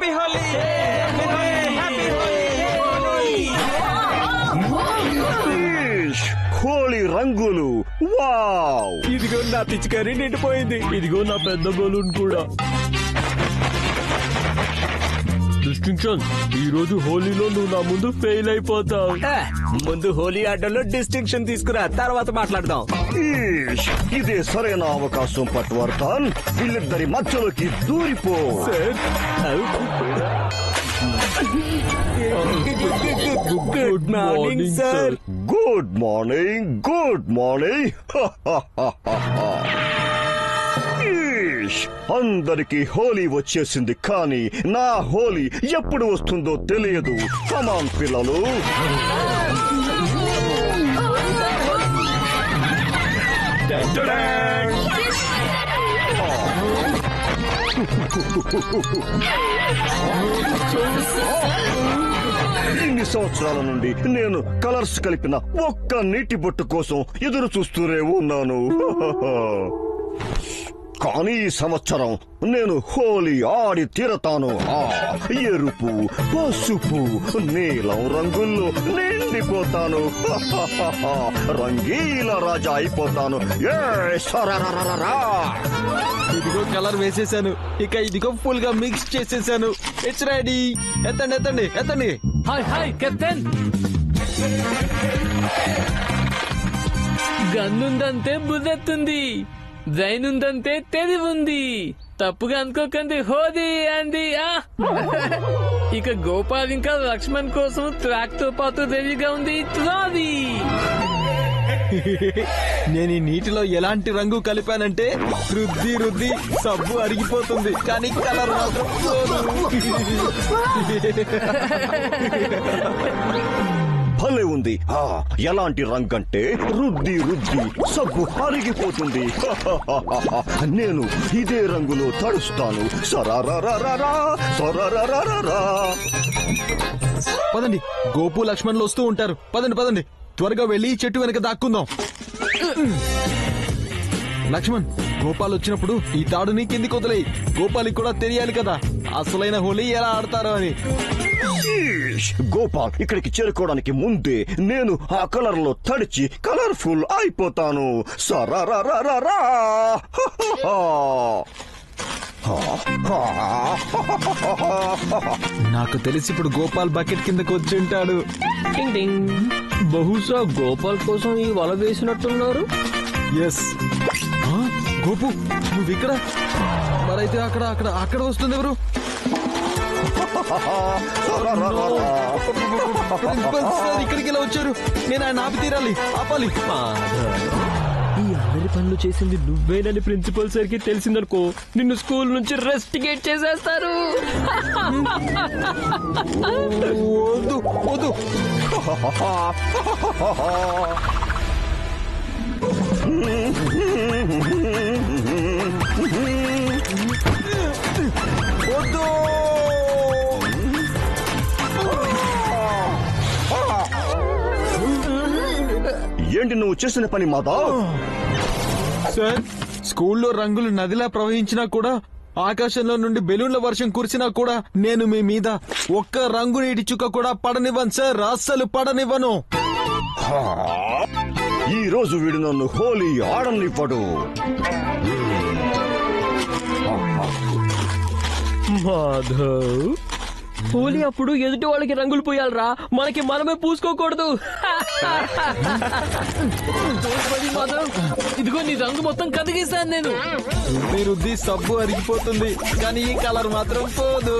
Happy Holi Holi రంగులు. Wow! ఇదిగో నా పిచికారి నిండిపోయింది. ఇదిగో నా పెద్ద బలూన్ కూడా. డిస్టింక్షన్, ఈ రోజు హోలీలో నువ్వు నా ముందు ఫెయిల్ అయిపోతావు. ముందు హోలీ ఆటలో డిస్టింక్షన్ తీసుకురా, తర్వాత మాట్లాడదాం. ఇదే సరైన అవకాశం పట్వర్ధన్. వీళ్ళిద్దరి మధ్యలోకి దూరిపో. Good morning sir. Good morning. Good morning. అందరికి హోలీ వచ్చేసింది, కానీ నా హోలీ ఎప్పుడు వస్తుందో తెలియదు. కమాన్ పిల్లలు. ఇన్ని సంవత్సరాల నుండి నేను కలర్స్ కలిపిన ఒక్క నీటి బొట్టు కోసం ఎదురు చూస్తూనే ఉన్నాను. కానీ ఈ సంవత్సరం నేను హోలీ ఆడి తీరతాను. ఎరుపు, పసుపు, నీలం రంగుల్లో నిండిపోతాను. రంగీల రాజా అయిపోతాను. ఇదిగో కలర్ వేసేసాను, ఇక ఇదిగో ఫుల్ గా మిక్స్ చేసేసాను. It's ready. ఎత్తండి ఎత్తండి ఎత్తండి. Hi hi captain. గన్నుందంతే బుద్ధెత్తుంది, జైనుందంతే తెలివి ఉంది. తప్పుగా అనుకోకండి. హోలీ అండి. ఇక గోపాల్ ఇంకా లక్ష్మణ్ కోసం ట్రాక్ తో పాటు రెడీగా ఉంది ట్రాలీ. నేను ఈ నీటిలో ఎలాంటి రంగు కలిపానంటే రుద్ది రుద్ది సబ్బు అరిగిపోతుంది, కానీ కలర్ మాత్రం భలే ఉంది. ఎలాంటి రంగంటే రుద్ది రుద్ది సబ్బు అరిగిపోతుంది. నేను ఇదే రంగులో తడుస్తాను. సరారారారా సరారారారా. పదండి, గోపు లక్ష్మణ్లు వస్తూ ఉంటారు. పదండి పదండి, త్వరగా వెళ్లి చెట్టు వెనక దాక్కుందాం. లక్ష్మణ్, గోపాల్ వచ్చినప్పుడు ఈ తాడుని కిందికి వదిలేయి. గోపాల్కి కూడా తెలియాలి కదా అసలైన హోలీ ఎలా ఆడతారో అని. గోపాల్ ఇక్కడికి చేరుకోవడానికి ముందే నేను ఆ కలర్ లో తడిచి కలర్ఫుల్ అయిపోతాను. సరారారారా. నాకు తెలిసి ఇప్పుడు గోపాల్ బకెట్ కిందకు వచ్చి ఉంటాడు. బహుశా గోపాల్ కోసం ఈ వల వేసినట్టున్నారు. ఎస్. గోపు, నువ్వు ఇక్కడ? మరైతే అక్కడ అక్కడ అక్కడ వస్తుంది ఎవరు? ఇక్కడికి ఎలా వచ్చారు? నేను ఆయన ఆపి తీరాలి, ఆపాలి. ఈ అందరి పనులు చేసింది నువ్వేనని ప్రిన్సిపల్ సార్ కి తెలిసిందనుకో, నిన్ను స్కూల్ నుంచి రెస్టిగేట్ చేసేస్తారు. వద్దు వద్దు. వద్దు. ఏంటి నువ్వు చేసిన పని మాధవ్? సార్, స్కూల్లో రంగులు నదిలా ప్రవహించినా కూడా, ఆకాశంలో నుండి బెలూన్ల వర్షం కురిసినా కూడా నేను మీ మీద ఒక్క రంగు నీటి చుక్క కూడా పడనివ్వను సార్. అస్సలు పడనివ్వను. ఈ రోజు వీడు నన్ను హోలీ ఆడనివ్వడు. మాధవ్, హోలీ అప్పుడు ఎదుటి వాళ్ళకి రంగులు పూయాలరా, మనకి మనమే పూసుకోకూడదు. మాధవ్, ఇదిగో నీ రంగు మొత్తం కదిగిస్తాను నేను. రుద్ది రుద్ది సబ్బు అరిగిపోతుంది, కానీ ఈ కలర్ మాత్రం పోదు.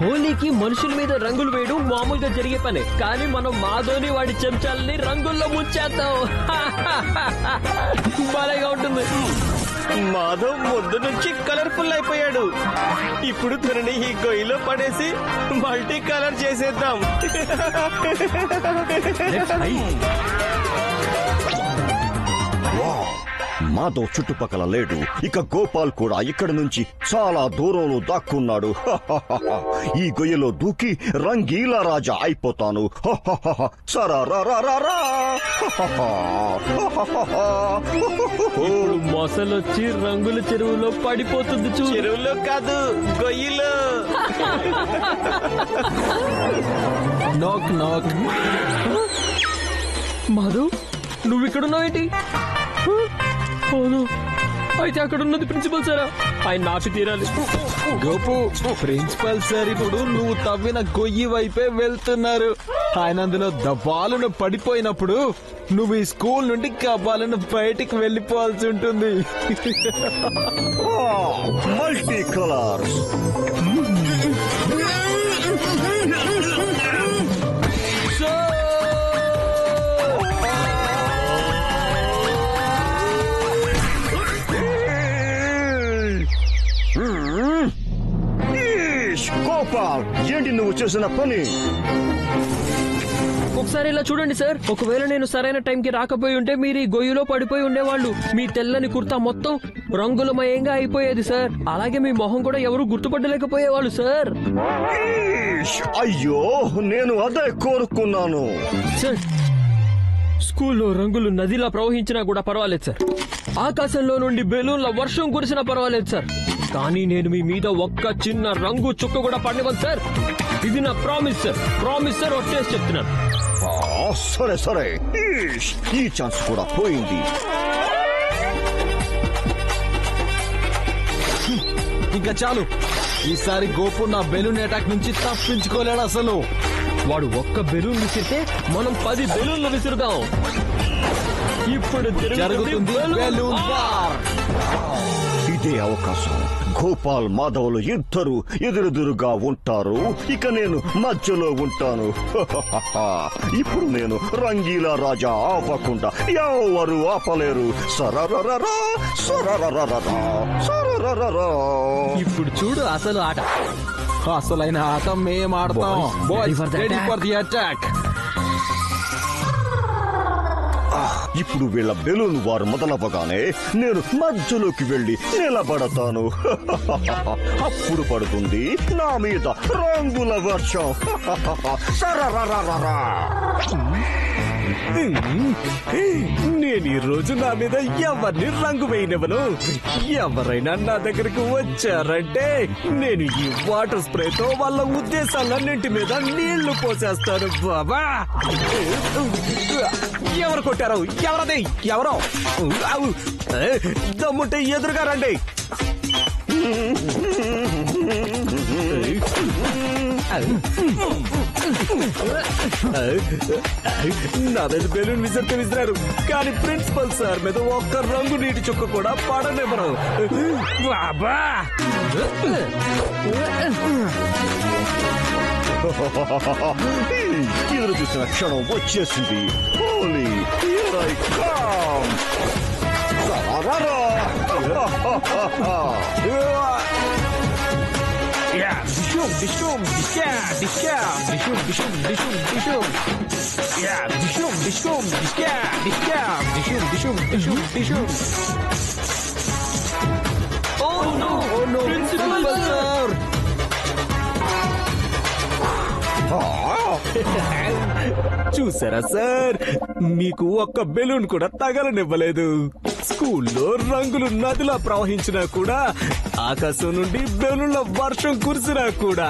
హోలీకి మనుషుల మీద రంగులు వేయడం మామూలుగా జరిగే పనే, కానీ మనం మాధవ్ని వాడి చెంచాలని రంగుల్లో ముంచేద్దాం. బాగా ఉంటుంది. మాధవ్ ముందు నుంచి కలర్ఫుల్ అయిపోయాడు. ఇప్పుడు తనని ఈ గొయ్యిలో పడేసి మల్టీ కలర్ చేసేద్దాం. మాధవ్ చుట్టుపక్కల లేడు. ఇక గోపాల్ కూడా ఇక్కడి నుంచి చాలా దూరంలో దాక్కున్నాడు. ఈ గొయ్యలో దూకి రంగీలా రాజా అయిపోతాను. సరారారారా. ఇప్పుడు మొసలొచ్చి రంగుల చెరువులో పడిపోతుంది చూడు. చెరువులో కాదు, గొయ్యిలో. నాక్ నాక్. మాధవ్, నువ్వు ఇక్కడున్నావేంటి? అవును, అయితే అక్కడ ఉన్నది ప్రిన్సిపల్ సారా? ఆయన నాపి తీరాలి. గోపు, ప్రిన్సిపల్ సార్ ఇప్పుడు నువ్వు తవ్విన గొయ్యి వైపే వెళ్తున్నారు. ఆయన అందులో దబాలను పడిపోయినప్పుడు నువ్వు ఈ స్కూల్ నుండి కబాలను బయటికి వెళ్ళిపోవాల్సి ఉంటుంది. Multi colours. గోపాల్, ఏంటి నువ్వు చేసిన పని? ఒకసారి ఇలా చూడండి సార్. ఒకవేళ నేను సరైన టైంకి రాకపోయి ఉంటే మీరు ఈ గొయ్యిలో పడిపోయి ఉండేవాళ్ళు. మీ తెల్లని కుర్తా మొత్తం రంగులమయంగా అయిపోయేది సార్. అలాగే మీ మొహం కూడా ఎవరు గుర్తుపట్టలేకపోయేవాళ్ళు సార్. అయ్యో, నేను అదే కోరుకున్నాను. సార్, స్కూల్లో రంగులు నదిలా ప్రవహించినా కూడా పర్వాలేదు సార్. ఆకాశంలో నుండి బెలూన్ల వర్షం కురిసినా పర్వాలేదు సార్. కానీ నేను మీ మీద ఒక్క చిన్న రంగు చుక్క కూడా పడినవను సార్. ఇది నా ప్రామిస్ సార్. ప్రామిస్ సార్, వచ్చేసి చెప్తున్నాను. సరే సరే, ఈ ఛాన్స్ కూడా పోయింది. ఇంకా చాలు. ఈసారి గోపు నా బెలూన్ అటాక్ నుంచి తప్పించుకోలేడు అసలు. వాడు ఒక్క బెలూన్ విసిరితే మనం 10 బెలూన్లు విసురుదాం. ఇప్పుడు జరుగుతుంది బెలూన్ వార్. ఇదే అవకాశం. గోపాల్, మాధవులు ఇద్దరు ఎదురెదురుగా ఉంటారు. ఇక నేను మధ్యలో ఉంటాను. ఇప్పుడు నేను రంగీలా రాజా ఆపకుండా ఎవరు ఆపలేరు. సరరరరా, సరరరరరా, సరరరరా. ఇప్పుడు చూడు అసలు ఆట. అసలైన ఆట మేం ఆడతాం. Boys, ready for the attack. ఇప్పుడు వీళ్ళ బెలూన్ వారు మొదలవ్వగానే నేను మధ్యలోకి వెళ్లి నిలబడతాను. అప్పుడు పడుతుంది నా మీద రంగుల వర్షం. సరరరరరా. నేను ఈ రోజు నా మీద ఎవరిని రంగు వేయనివ్వను. ఎవరైనా నా దగ్గరకు వచ్చారంటే నేను ఈ వాటర్ స్ప్రేతో వాళ్ళ ఉద్దేశాలన్నింటి మీద నీళ్లు పోసేస్తాను. బాబా, ఎవరు కొట్టారు? ఎవరది? ఎవరో దమ్ముంటే ఎదురుగా రండి. నా మీద బెలూన్ విసిరారు, కానీ ప్రిన్సిపల్ సార్ మీద ఒక్క రంగు నీటి చుక్క కూడా పడనివ్వరు. బాబా, ఎదురు చూసిన క్షణం వచ్చేసింది. Holi, here I come. సరరరా. ప్రిన్సిపల్ సార్, చూసారా సార్, మీకు ఒక్క బెలూన్ కూడా తగలనివ్వలేదు. స్కూల్లో రంగులు నదిలా ప్రవహించినా కూడా, ఆకాశం నుండి బెలూన్ల వర్షం కురిసినా కూడా.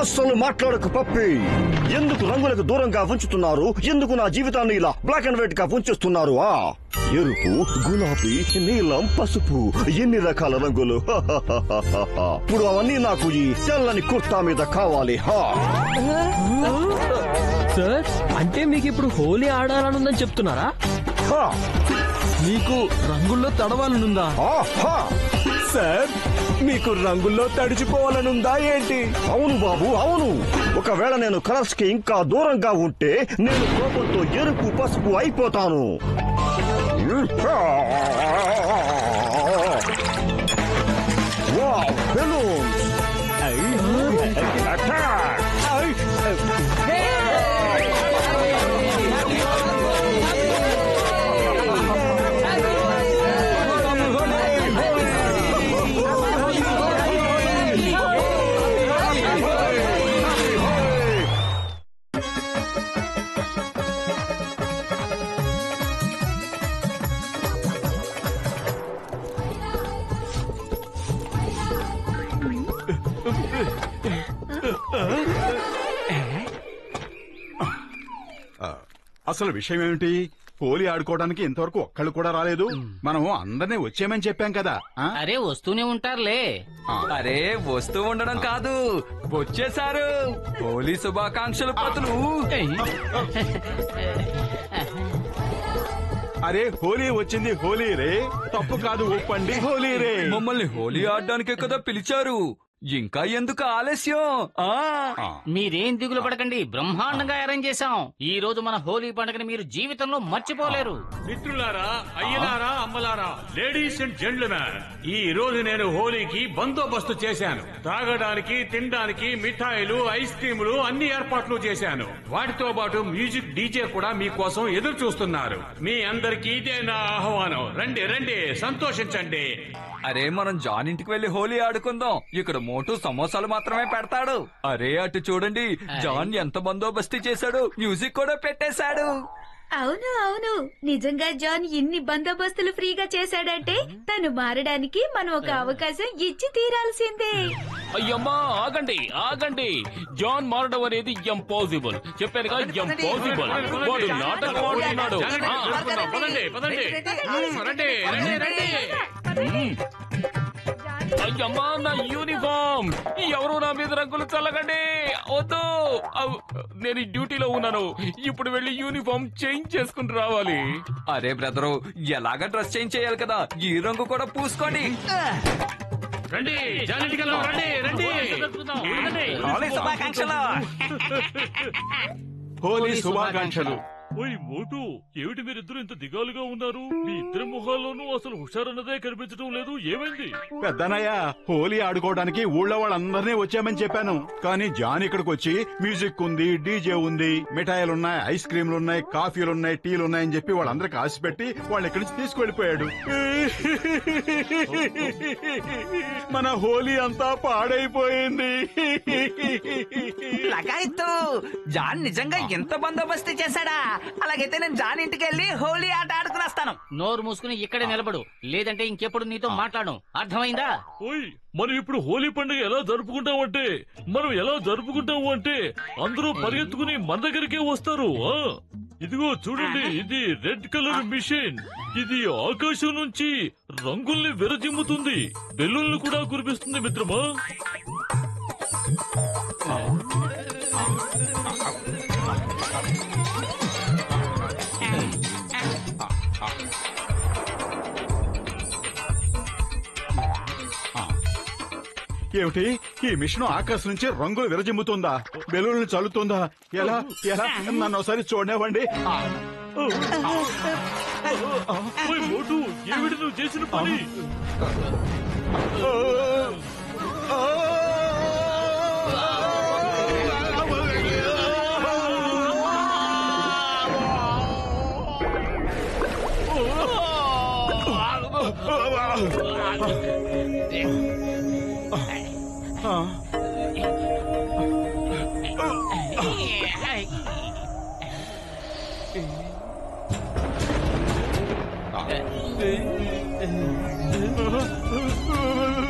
అస్సలు మాట్లాడకు పప్పి. ఎందుకు రంగులకు దూరంగా ఉంచుతున్నారు? ఎందుకు నా జీవితాన్ని ఇలా బ్లాక్ అండ్ వైట్ గా ఉంచేస్తున్నారు? ఎరుపు, గులాబీ, నీలం, పసుపు, ఎన్ని రకాల రంగులు. ఇప్పుడు అవన్నీ నాకు ఈ తెల్లని కుర్తా మీద కావాలి. సార్, అంటే మీకు ఇప్పుడు హోలీ ఆడాలనుందని చెప్తున్నారా? నీకు రంగుల్లో తడవాలనుందా? సార్, మీకు రంగుల్లో తడిచిపోవాలనుందా ఏంటి? అవును బాబు, అవును. ఒకవేళ నేను కలర్స్ కి ఇంకా దూరంగా ఉంటే నేను కోపంతో ఎరుపు, పసుపు అయిపోతాను. Wow, balloons! Attack! అసలు విషయం ఏమిటి? హోలీ ఆడుకోవడానికి ఇంతవరకు ఒక్కళ్ళు కూడా రాలేదు. మనం అందరినీ వచ్చేయమని చెప్పాం కదా. అరే వస్తూనే ఉంటారులే. అరే వస్తూ ఉండడం కాదు, వచ్చేసారు. హోలీ శుభాకాంక్షలు పతులు. అరే హోలీ వచ్చింది, హోలీ రే. తప్పు కాదు, ఒప్పండి, హోలీ రే. మమ్మల్ని హోలీ ఆడడానికే కదా పిలిచారు, ఇంకా ఎందుకు ఆలస్యం? మీరేం దిగులు పడకండి, బ్రహ్మాండంగా అరేంజ్ చేశాం. ఈ రోజు మన హోలీ పండుగని మీరు జీవితంలో మర్చిపోలేరు. మిత్రులారా, అయ్యలారా, అమ్మలారా, లేడీస్ అండ్ జెంట్మెన్, ఈ రోజు నేను హోలీకి బందోబస్తు చేశాను. తాగడానికి, తినడానికి మిఠాయిలు, ఐస్ క్రీములు అన్ని ఏర్పాట్లు చేశాను. వాటితో పాటు మ్యూజిక్ డీజే కూడా మీకోసం ఎదురు చూస్తున్నారు. మీ అందరికీ ఇదే నా ఆహ్వానం. రండి రండి, సంతోషించండి. అరే మనం జాన్ ఇంటికి వెళ్లి హోలీ ఆడుకుందాం. ఇక్కడ మోటు సమోసాలు మాత్రమే పెడతాడు. అరే అటు చూడండి, జాన్ ఎంత బందోబస్తు చేశాడు, మ్యూజిక్ కూడా పెట్టేశాడు. అవును అవును, నిజంగా జాన్ ఇన్ని బందోబస్తులు ఫ్రీగా చేశాడంటే తను మారడానికి మనం ఒక అవకాశం ఇచ్చి తీరాల్సిందే. అయ్యమ్మా ఆగండి ఆగండి, జాన్ మారడం అనేది ఇంపాసిబుల్. చెప్పానుగా ఇంపాసిబుల్. వాడు నాటకం ఆడుతున్నాడు. పదండి పదండి, రండి రండి రండి. అయ్యమ్మా నా యూనిఫామ్, ఎవరు నా మీద రంగులు చల్లకండి, వద్దు. నేను ఈ డ్యూటీలో ఉన్నాను, ఇప్పుడు వెళ్ళి యూనిఫామ్ చేంజ్ చేసుకుని రావాలి. అరే బ్రదరు, ఎలాగా డ్రెస్ చేంజ్ చేయాలి కదా, ఈ రంగు కూడా పూసుకోండి. రండి జానింటికి వెళ్దాం, రండి రండి. హోలీ శుభాకాంక్షలు. హోలీ శుభాకాంక్షలు. ఓయ్ మోటు, ఏమిటి మీరిద్దరు ఇంత దిగాలుగా ఉన్నారు? మీ ఇద్దరి ముఖాల్లోనూ అసలు హుషారన్నదే కనిపించడం లేదు, ఏమైంది? పెద్దనయ్య, హోలీ ఆడుకోవడానికి ఊళ్ళో వాళ్ళందరినీ వచ్చామని చెప్పాను. కానీ జాన్ ఇక్కడికి వచ్చి మ్యూజిక్ ఉంది, డీజే ఉంది, మిఠాయిలున్నాయి, ఐస్ క్రీమ్లున్నాయి, కాఫీలున్నాయి, టీలున్నాయని చెప్పి వాళ్ళందరికి ఆశ పెట్టి వాళ్ళని ఇక్కడి నుంచి తీసుకువెళ్ళిపోయాడు. మన హోలీ అంతా పాడైపోయింది. లగాయిత్తు, జాన్ నిజంగా ఎంత బందోబస్తు చేశాడా? అలాగైతే నేను జాన్ ఇంటికి వెళ్ళి హోలీ ఆట ఆడుకుని వస్తాను. నోరు మూసుకుని ఇక్కడే నిలబడు, లేదంటే ఇంకెప్పుడు నీతో మాట్లాడు. అర్థమైందా? ఓయ్, మనం ఇప్పుడు హోలీ పండుగ ఎలా జరుపుకుంటాము అంటే అందరూ పరిగెత్తుకుని మన దగ్గరికే వస్తారు. ఇదిగో చూడండి, ఇది రెడ్ కలర్ మిషన్. ఇది ఆకాశం నుంచి రంగుల్ని విరజిమ్ముతుంది, బెలూన్లు కూడా కురిపిస్తుంది మిత్రమా. ఏమిటి, ఈ మిషన్ ఆకాశం నుంచి రంగులు విరజిమ్ముతుందా, బెలూన్లు చల్లుతుందా? ఎలా ఎలా నన్ను ఒకసారి చూడనివ్వండి. మోటు, ఏమిటి నువ్వు చేసిన పని?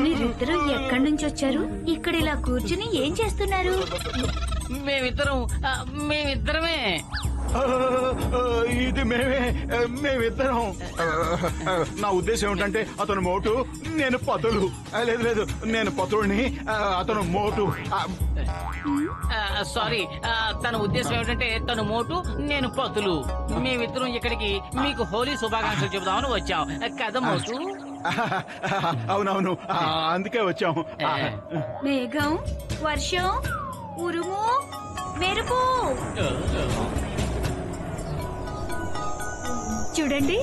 మీరిద్దరూ ఎక్కడి నుంచి వచ్చారు? ఇక్కడ ఇలా కూర్చుని ఏం చేస్తున్నారు? మేమిద్దరమే. ఇది మేమిద్దరం. నా ఉద్దేశం ఏమిటంటే అతను మోటు, నేను పతులు. లేదు లేదు, నేను పతుడిని, అతను మోటు. సారీ, తన ఉద్దేశం ఏమిటంటే తను మోటు, నేను పతులు. మేమిద్దరం ఇక్కడికి మీకు హోలీ శుభాకాంక్షలు చెబుదామని వచ్చాం కదా మోటు. అవునవును, అందుకే వచ్చాం. మేఘం, వర్షం, ఉరుము, మెరుపు. చూడండి,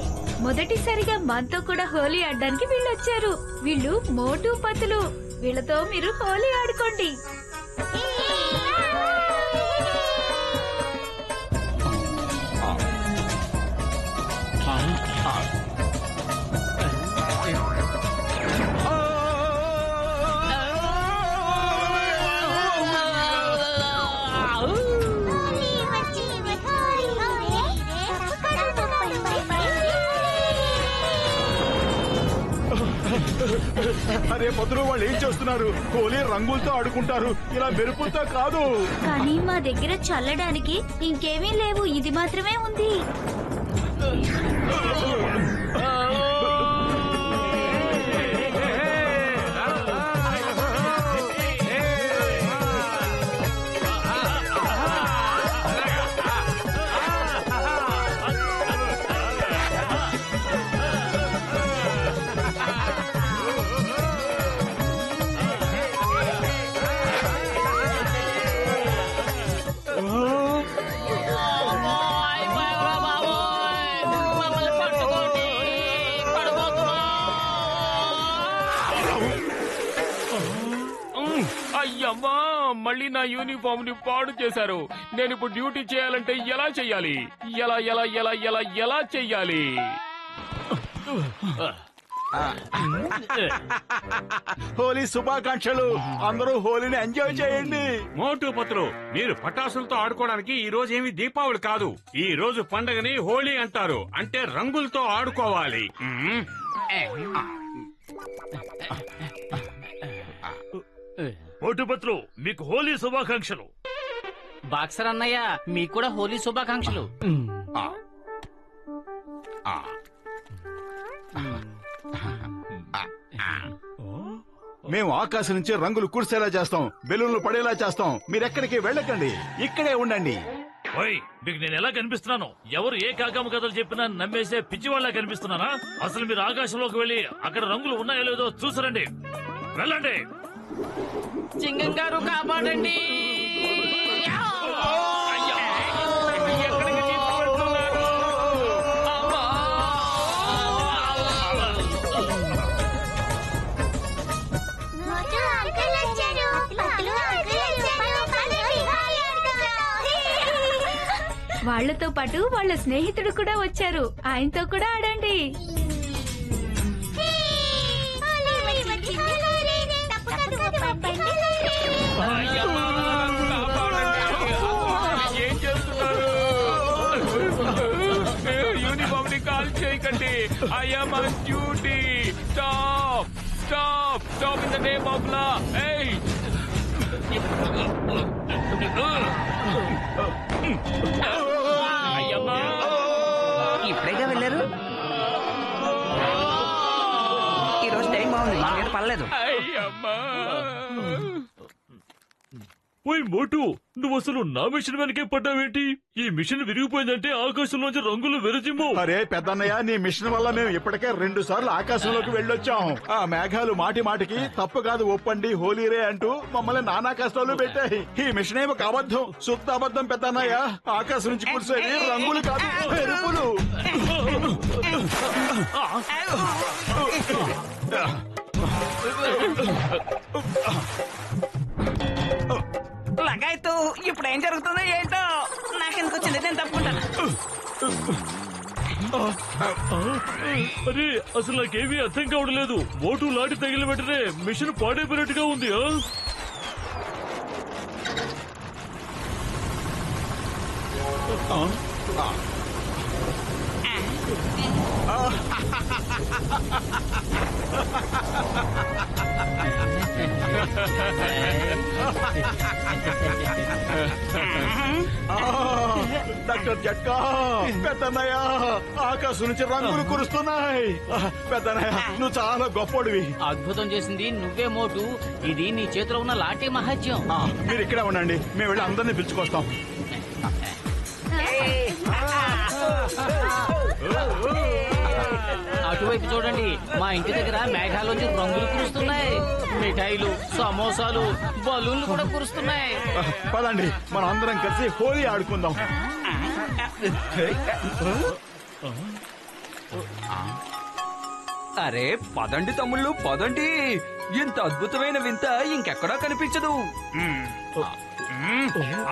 మొదటిసారిగా మనతో కూడా హోలీ ఆడడానికి వీళ్ళు వచ్చారు. వీళ్ళు మోటు పతులు. వీళ్ళతో మీరు హోలీ ఆడుకోండి. అరే పొద్దున వాళ్ళు ఏం చేస్తున్నారు? హోలీ రంగులతో ఆడుకుంటారు, ఇలా మెరుపులతో కాదు. కానీ మా దగ్గర చల్లడానికి ఇంకేమీ లేవు, ఇది మాత్రమే ఉంది. అయ్యమ్మా, మళ్ళీ నా యూనిఫామ్ ని పాడు చేశారు. నేను ఇప్పుడు డ్యూటీ చేయాలంటే ఎలా చెయ్యాలి? ఎలా ఎలా ఎలా ఎలా ఎలా చెయ్యాలి? హోలీ శుభాకాంక్షలు. అందరూ హోలీని ఎంజాయ్ చేయండి. మోటు పత్రు, మీరు పటాసులతో ఆడుకోవడానికి ఈ రోజు ఏమి దీపావళి కాదు. ఈ రోజు పండగని హోలీ అంటారు, అంటే రంగులతో ఆడుకోవాలి. మోటుపత్రు, మీకు హోలీ శుభాకాంక్షలు. బాక్సర్ అన్నయ్య, మీకు కూడా హోలీ శుభాకాంక్షలు. మేము ఆకాశం నుంచి రంగులు కురిసేలా చేస్తాం, బెలూన్లు పడేలా చేస్తాం. మీరెక్కడికి వెళ్ళకండి, ఇక్కడే ఉండండి. ఓయ్, మీకు నేను ఎలా కనిపిస్తున్నాను? ఎవరు ఏ కాకమ్మ కథలు చెప్పినా నమ్మేసే పిచ్చివాళ్ళ కనిపిస్తున్నానా? అసలు మీరు ఆకాశంలోకి వెళ్ళి అక్కడ రంగులు ఉన్నాయో లేదో చూసరండి. వెళ్ళండి. చింగం గారు కాపాడండి. ఎక్కడికి తీసుకెళ్తున్నారు? అమ్మా! వాళ్లతో పాటు వాళ్ళ స్నేహితుడు కూడా వచ్చారు, ఆయనతో కూడా ఆడండి. అయ్యమ్మా, కాపాడండి. ఏం చేస్తున్నారు? యూనిఫామ్ ని కాల్ చేయకండి. I'm on duty. Stop stop stop in the name of law. అయ్యమ్మా, ఇప్పుడేగా వెళ్ళారు. ఈ రోజు టైం బాగుంది, మా మీద పర్లేదు. అయ్యమ్మా. ఓయ్ మోటు, నువ్వు అసలు నా మిషన్ వెనకే పడ్డావేంటి? ఈ మిషన్ విరిగిపోయిందంటే ఆకాశంలోంచి రంగులు వెరజిమ్ము. అరే పెద్దన్నయ్య, నీ మిషన్ వల్ల మేము ఇప్పటికే 2 సార్లు ఆకాశంలోకి వెళ్ళొచ్చాం. ఆ మేఘాలు మాటి మాటికి తప్పు కాదు ఒప్పండి హోలీరే అంటూ మమ్మల్ని నానా కష్టాలు పెట్టాయి. ఈ మిషన్ ఏమో అబద్ధం, శుద్ధ అబద్ధం పెద్దన్నయ్య. ఆకాశం నుంచి కురిసేది రంగులు కాదు, మెరుపులు. లగాయతూ ఇప్పుడు ఏం జరుగుతుందో ఏంటో నాకెందుకు వచ్చింది, నేను తప్పుకుంటాను. అరే అసలు నాకేమీ అర్థం కావడం లేదు. మోటు లాటి తగిలిన వెంటనే మిషన్ పాడైపోయినట్టుగా ఉంది. డాక్టర్ జట్కా, పెద్దన్నయ్య, ఆకాశం నుంచి రంగులు కురుస్తున్నాయి. పెద్దన్నయ్య, నువ్వు చాలా గొప్పడివి. అద్భుతం చేసింది నువ్వే మోటు. ఇది నీ చేతిలో ఉన్న లాఠీ మహత్యం. మీరు ఇక్కడే ఉండండి, మేము వెళ్ళి అందరినీ పిలుచుకొస్తాం. అటువైపు చూడండి, మా ఇంటి దగ్గర మేఘాలోంచి రంగులు కురుస్తున్నాయి. మిఠాయిలు, సమోసాలు, బలూన్లు కూడా కురుస్తున్నాయి. పదండి, మనం అందరం కలిసి హోలీ ఆడుకుందాం. అరే పదండి తమ్ముళ్ళు, పదండి. ఇంత అద్భుతమైన వింత ఇంకెక్కడా కనిపించదు.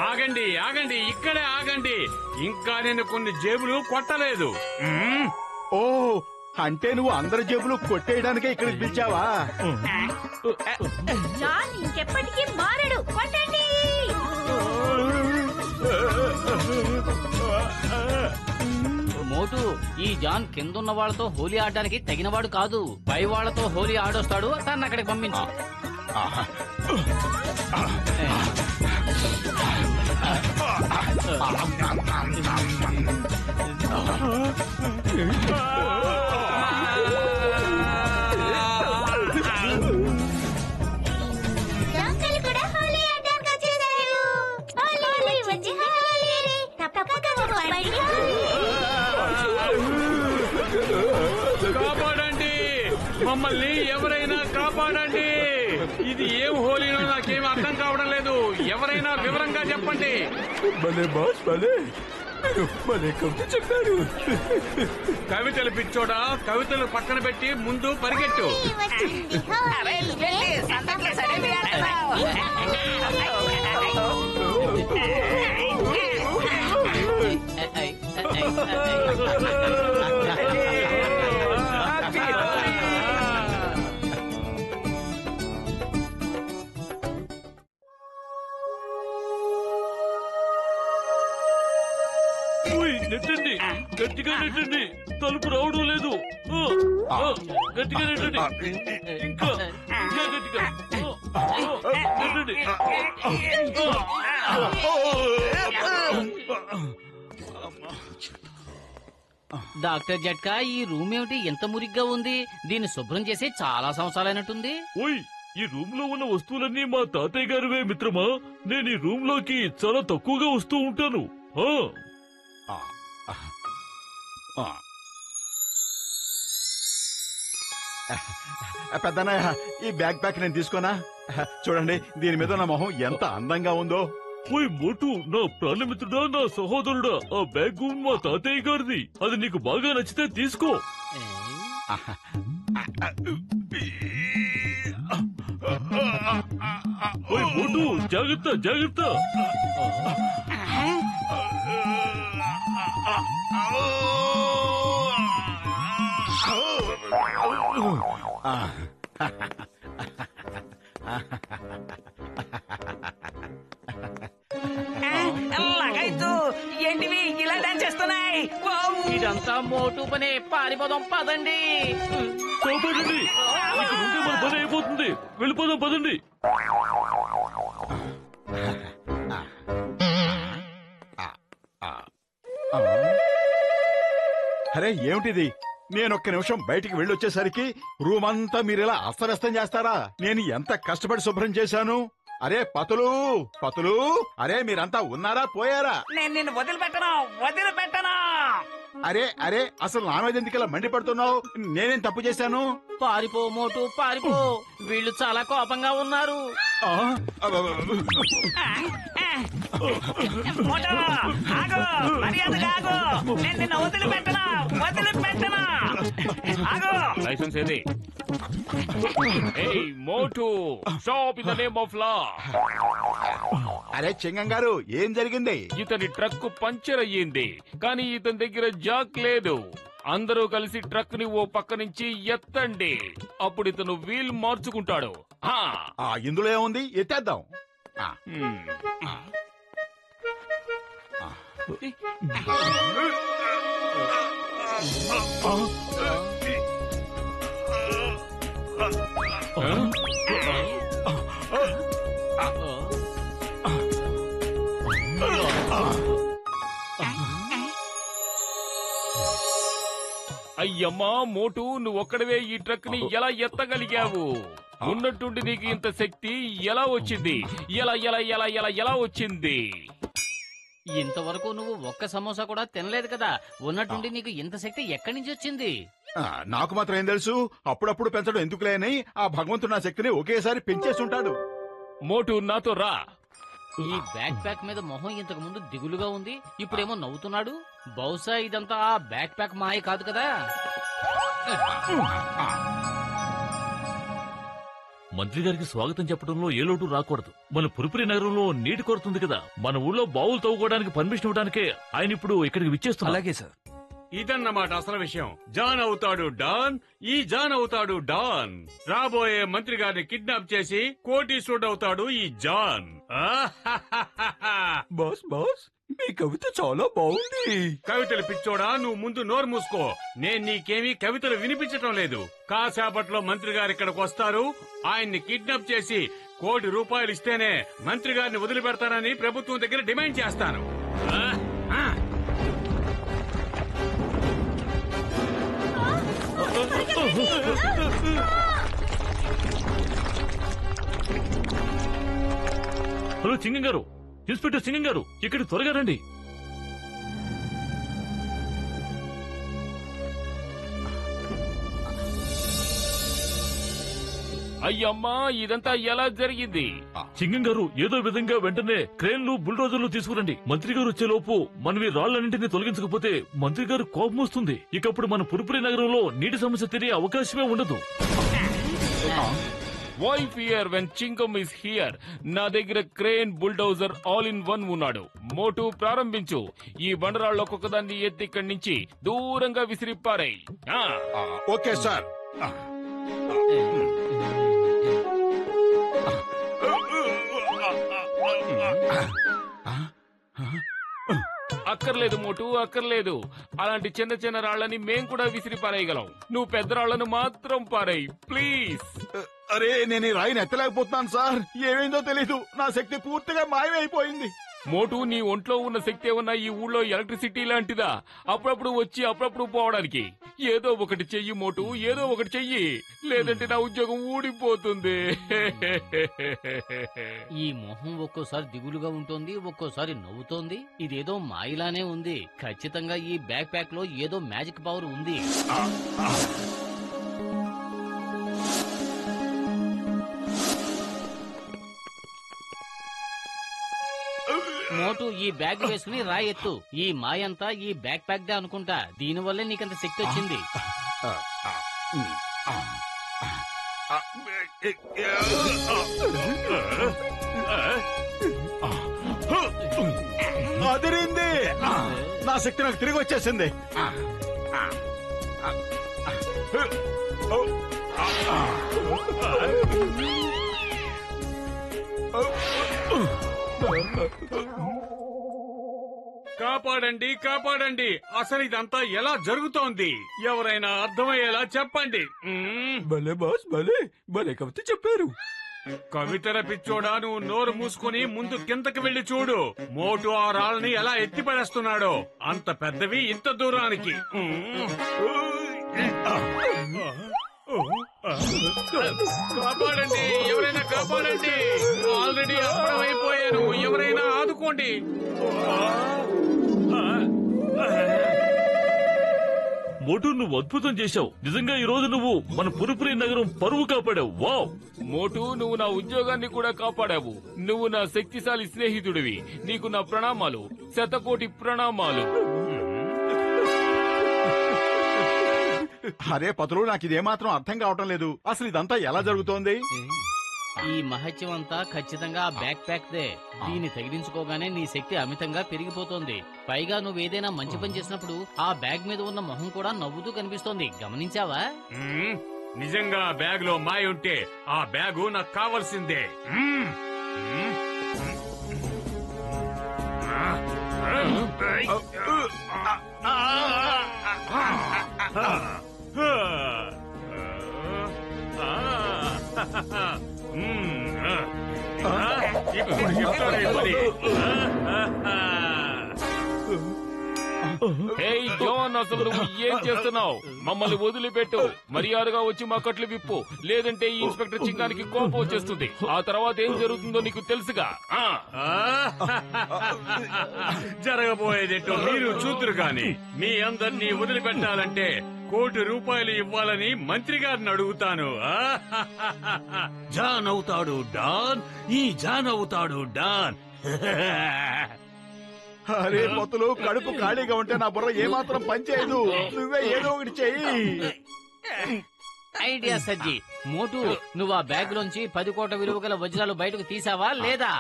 ఆగండి ఆగండి, ఇక్కడే ఆగండి. ఇంకా నేను కొన్ని జేబులు కొట్టలేదు. ఓ, అంటే నువ్వు అందరి జేబులు కొట్టేయడానికే ఇక్కడికి పిలిచావా? జాన్ ఇంకెప్పటికీ మారడు, కొట్టండి. మోటు ఈ జాన్ కిందున్న వాళ్ళతో హోలీ ఆడడానికి తగినవాడు కాదు. పై వాళ్ళతో హోలీ ఆడొస్తాడు. తను అక్కడికి పంపించు. కాపాడండి, మమ్మల్ని ఎవరైనా కాపాడండి. ఇది ఏం హోలీనో నాకేం అర్థం కావడం లేదు. ఎవరైనా వివరంగా చెప్పండి. భలే బాస్ భలే, భలే కవిత చెప్పారు. కవితలు పిచ్చోడా, కవితలు పక్కన పెట్టి ముందు పరిగెట్టు. నెట్టండి, గట్టిగా నెట్టండి. తలుపు రావడం లేదు. గట్టిగా నెట్టండి. ఇంకా ఇంకా గట్టిగా నెట్టండి. డాక్టర్ జట్కా, ఈ రూమ్ ఏమిటి ఎంత మురిగ్గా ఉంది? దీన్ని శుభ్రం చేసి చాలా సంవత్సరాలైనట్టుంది. ఓయ్, ఈ రూమ్ లో ఉన్న వస్తువులన్నీ మా తాతయ్య గారివే మిత్రమా. నేను ఈ రూమ్ లోకి చాలా తక్కువగా వస్తూ ఉంటాను. పెద్దన్నయ్య, ఈ బ్యాగ్ ప్యాక్ నేను తీసుకోనా? చూడండి, దీని మీద నా మొహం ఎంత అందంగా ఉందో. ఓయ్ మోటు, నా ప్రాణమిత్రుడా, నా సహోదరుడా, ఆ బ్యాగ్ మా తాతయ్య గారిది. అది నీకు బాగా నచ్చితే తీసుకో. ఓయ్ మోటు, జాగ్రత్త జాగ్రత్త. ఏంటివి ఇలా డాన్స్ చేస్తున్నాయి? ఇదంతా మోటు పనే. పారిపోదాం పదండి. కాపాడండి, ఇక్కడ ఉంటే మన పని అయిపోతుంది. వెళ్ళిపోదాం పదండి. అరే ఏమిటిది? నేనొక్క నిమిషం బయటికి వెళ్ళొచ్చేసరికి రూమ్ అంతా మీరిలా అస్తవ్యస్తం చేస్తారా? నేను ఎంత కష్టపడి శుభ్రం చేశాను. అరే పతులు, పతులు, అరే మీరంతా ఉన్నారా పోయారా? నేను నిన్ను వదిలిపెట్టను, వదిలిపెట్టను. అరే అరే, అసలు నా మీద ఎందుకు ఇలా మండిపడుతున్నావు? నేనేం తప్పు చేశాను? పారిపో మోటు, పారిపో. వీళ్ళు చాలా కోపంగా ఉన్నారు. మోటో, ఆగు, మర్యాదగా ఆగు. నేను నిన్ను వదిలిపెట్టను, వదిలిపెట్టను. ఆగు. లైసెన్స్ ఏది? ఏయ్ Motu, stop in the name of law. అరే చింగం గారు, ఏం జరిగింది? ఇతని ట్రక్ పంచర్ అయ్యింది, కానీ ఇతని దగ్గర జాక్ లేదు. అందరూ కలిసి ట్రక్ ని ఓ పక్క నుంచి ఎత్తండి, అప్పుడు ఇతను వీల్ మార్చుకుంటాడు. ఇందులో ఏముంది? ఎత్తేద్దాం. అయ్యమ్మా మోటు, నువ్వు ఒక్కడవే ఈ ట్రక్ ని ఎలా ఎత్తగలిగావు? ఉన్నట్టుండి నీకు ఇంత శక్తి ఎలా వచ్చింది? ఎలా ఎలా ఎలా ఎలా ఎలా వచ్చింది? ఇంతవరకు నువ్వు ఒక్క సమోసా కూడా తినలేదు కదా, ఉన్నట్టుండి నీకు ఇంత శక్తి ఎక్కడి నుంచి వచ్చింది? నాకు మాత్రం ఏం తెలుసు? అప్పుడప్పుడు పెంచడం ఎందుకులే అని ఆ భగవంతుడు నా శక్తిని ఒకేసారి పెంచేస్తుంటాడు. మోటు నాతో రా. ఈ బ్యాక్ ప్యాక్ మీద మొహం ఇంతకు ముందు దిగులుగా ఉంది, ఇప్పుడేమో నవ్వుతున్నాడు. బహుశా ఇదంతా ఆ బ్యాక్ ప్యాక్ మాయ కాదు కదా. మంత్రి గారికి స్వాగతం చెప్పడంలో ఏ లోటు రాకూడదు. మన పురిపురి నగరంలో నీటి కొరతుంది కదా, మన ఊళ్ళో బావులు తవ్వుకోవడానికి పర్మిషన్ ఇవ్వడానికే ఆయన ఇప్పుడు ఇక్కడికి విచ్చేస్తున్నారు. అలాగే సార్. ఇదన్నమాట అసలు విషయం. జాన్ అవుతాడు డాన్, ఈ జాన్ అవుతాడు డాన్. రాబోయే మంత్రి గారిని కిడ్నాప్ చేసి కోటీశ్వరుడు అవుతాడు ఈ జాన్. బాస్ బాస్, మీ కవిత చాలా బాగుంది. కవితలు పిచ్చోడా, నువ్వు ముందు నోరు మూసుకో. నేను నీకేమీ కవితలు వినిపించటం లేదు. కాసేపట్లో మంత్రి గారు ఇక్కడికి వస్తారు. ఆయన్ని కిడ్నాప్ చేసి ₹1 కోటి ఇస్తేనే మంత్రి గారిని వదిలిపెడతానని ప్రభుత్వం దగ్గర డిమాండ్ చేస్తాను. హలో సింగం గారు, ఇన్స్పెక్టర్ సింగం గారు, ఇక్కడ త్వరగా రండి. అయ్యమ్మా ఇదంతా ఎలా జరిగింది? సింగం గారు, ఏదో విధంగా వెంటనే క్రేన్లు బుల్డోజర్లు తీసుకురండి. మంత్రి గారు వచ్చేలోపు మనం ఈ రాళ్లన్నింటినీ తొలగించకపోతే మంత్రి గారు కోపం వస్తుంది. ఇకప్పుడు మన పురుపురి నగరంలో నీటి సమస్య తీరే అవకాశమే ఉండదు. Why fear when Chingam is here? నా దగ్గర crane, bulldozer all in one ఉన్నాడు. మోటు ప్రారంభించు. ఈ బండరాళ్ళు ఒక్కొక్కదాన్ని ఎత్తి ఇక్కడి నుంచి దూరంగా విసిరిప్పారాయి. Okay sir. అక్కర్లేదు మోటు, అక్కర్లేదు. అలాంటి చిన్న చిన్న రాళ్ళని మేం కూడా విసిరి పారేయగలం. నువ్వు పెద్ద రాళ్లను మాత్రం పారేయ్ ప్లీజ్. అరే, నేను ఈ రాయిని ఎత్తలేకపోతున్నాను సార్. ఏమైందో తెలీదు, నా శక్తి పూర్తిగా మాయమైపోయింది. మోటు, నీ ఒంట్లో ఉన్న శక్తి ఏమన్నా ఈ ఊళ్ళో ఎలక్ట్రిసిటీ లాంటిదా? అప్పుడప్పుడు వచ్చి అప్పుడప్పుడు పోవడానికి. ఏదో ఒకటి చెయ్యి మోటు, ఏదో ఒకటి చెయ్యి. లేదంటే నా ఉద్యోగం ఊడిపోతుంది. ఈ మొహం ఒక్కోసారి దిగులుగా ఉంటుంది, ఒక్కోసారి నవ్వుతోంది. ఇదేదో మాయలానే ఉంది. ఖచ్చితంగా ఈ బ్యాక్ ప్యాక్ లో ఏదో మ్యాజిక్ పవర్ ఉంది. మోటు, ఈ బ్యాగ్ వేసుకుని రా ఎత్తు. ఈ మాయంతా ఈ బ్యాక్ ప్యాక్ దే అనుకుంటా. దీనివల్లే నీకంత శక్తి వచ్చింది. అదిరింది. నా శక్తి నాకు తిరిగి వచ్చేసింది. కాపాడండి, కాపాడండి. అసలు ఇదంతా ఎలా జరుగుతోంది? ఎవరైనా అర్థమయ్యేలా చెప్పండి. భలే బాస్, భలే భలే కవిత చెప్పారు. కవితల పిచ్చోడా, నువ్వు నోరు మూసుకుని ముందు కిందకి వెళ్లి చూడు. మోటు ఆ రాళ్ళని ఎలా ఎత్తిపడేస్తున్నాడో. అంత పెద్దవి ఇంత దూరానికి. కాపాడండి, ఎవరైనా కాపాడండి. ఆల్రెడీ అప్పుడమైపోయాను. ఎవరైనా ఆదుకోండి. మోటు, నువ్వు అద్భుతం చేశావు. నిజంగా ఈ రోజు నువ్వు మన పురుపురి నగరం పరువు కాపాడావు. వావ్! మోటు, నువ్వు నా ఉద్యోగాన్ని కూడా కాపాడావు. నువ్వు నా శక్తిశాలి స్నేహితుడివి. నీకు నా ప్రణామాలు, 100 కోటి ప్రణామాలు. అరే పతులు, నాకు ఇదేమాత్రం అర్థం కావటం లేదు. అసలు ఇదంతా ఎలా జరుగుతోంది? ఈ మహత్యం అంతా ఖచ్చితంగా బ్యాక్ ప్యాక్ దే. దీన్ని తగిలించుకోగానే నీ శక్తి అమితంగా పెరిగిపోతోంది. పైగా నువ్వేదైనా మంచి పని చేసినప్పుడు ఆ బ్యాగ్ మీద ఉన్న మొహం కూడా నవ్వుతూ కనిపిస్తోంది. గమనించావా? నిజంగా ఆ బ్యాగ్ లో మాయ ఉంటే ఆ బ్యాగు నాకు కావాల్సిందే. ఇప్పుడు చెప్తాడే పని. హే జాన్, అసలు నువ్వు ఏం చేస్తున్నావు? మమ్మల్ని వదిలిపెట్టు. మర్యాదగా వచ్చి మా కట్లు విప్పు. లేదంటే ఈ ఇన్స్పెక్టర్ చింగానికి కోపం వచ్చేస్తుంది. ఆ తర్వాత ఏం జరుగుతుందో నీకు తెలుసుగా. జరగబోయేదేంటో మీరు చూతురు గాని. మీ అందరినీ వదిలిపెట్టాలంటే ₹1 కోటి ఇవ్వాలని మంత్రి గారిని అడుగుతాను. జాన్ అవుతాడు డాన్, ఈ జాన్ అవుతాడు డాన్. అరే పతులు, కడుపు ఖాళీగా ఉంటే నా బుర్ర ఏమాత్రం పనిచేయదు. నువ్వే ఏదో ఒకటి చెయ్యి. ఐడియా సజ్జి. మోటు, నువ్వు ఆ బ్యాగ్ లోంచి 10 కోట్ల విలువ గల వజ్రాలు బయటకు తీసావా లేదా?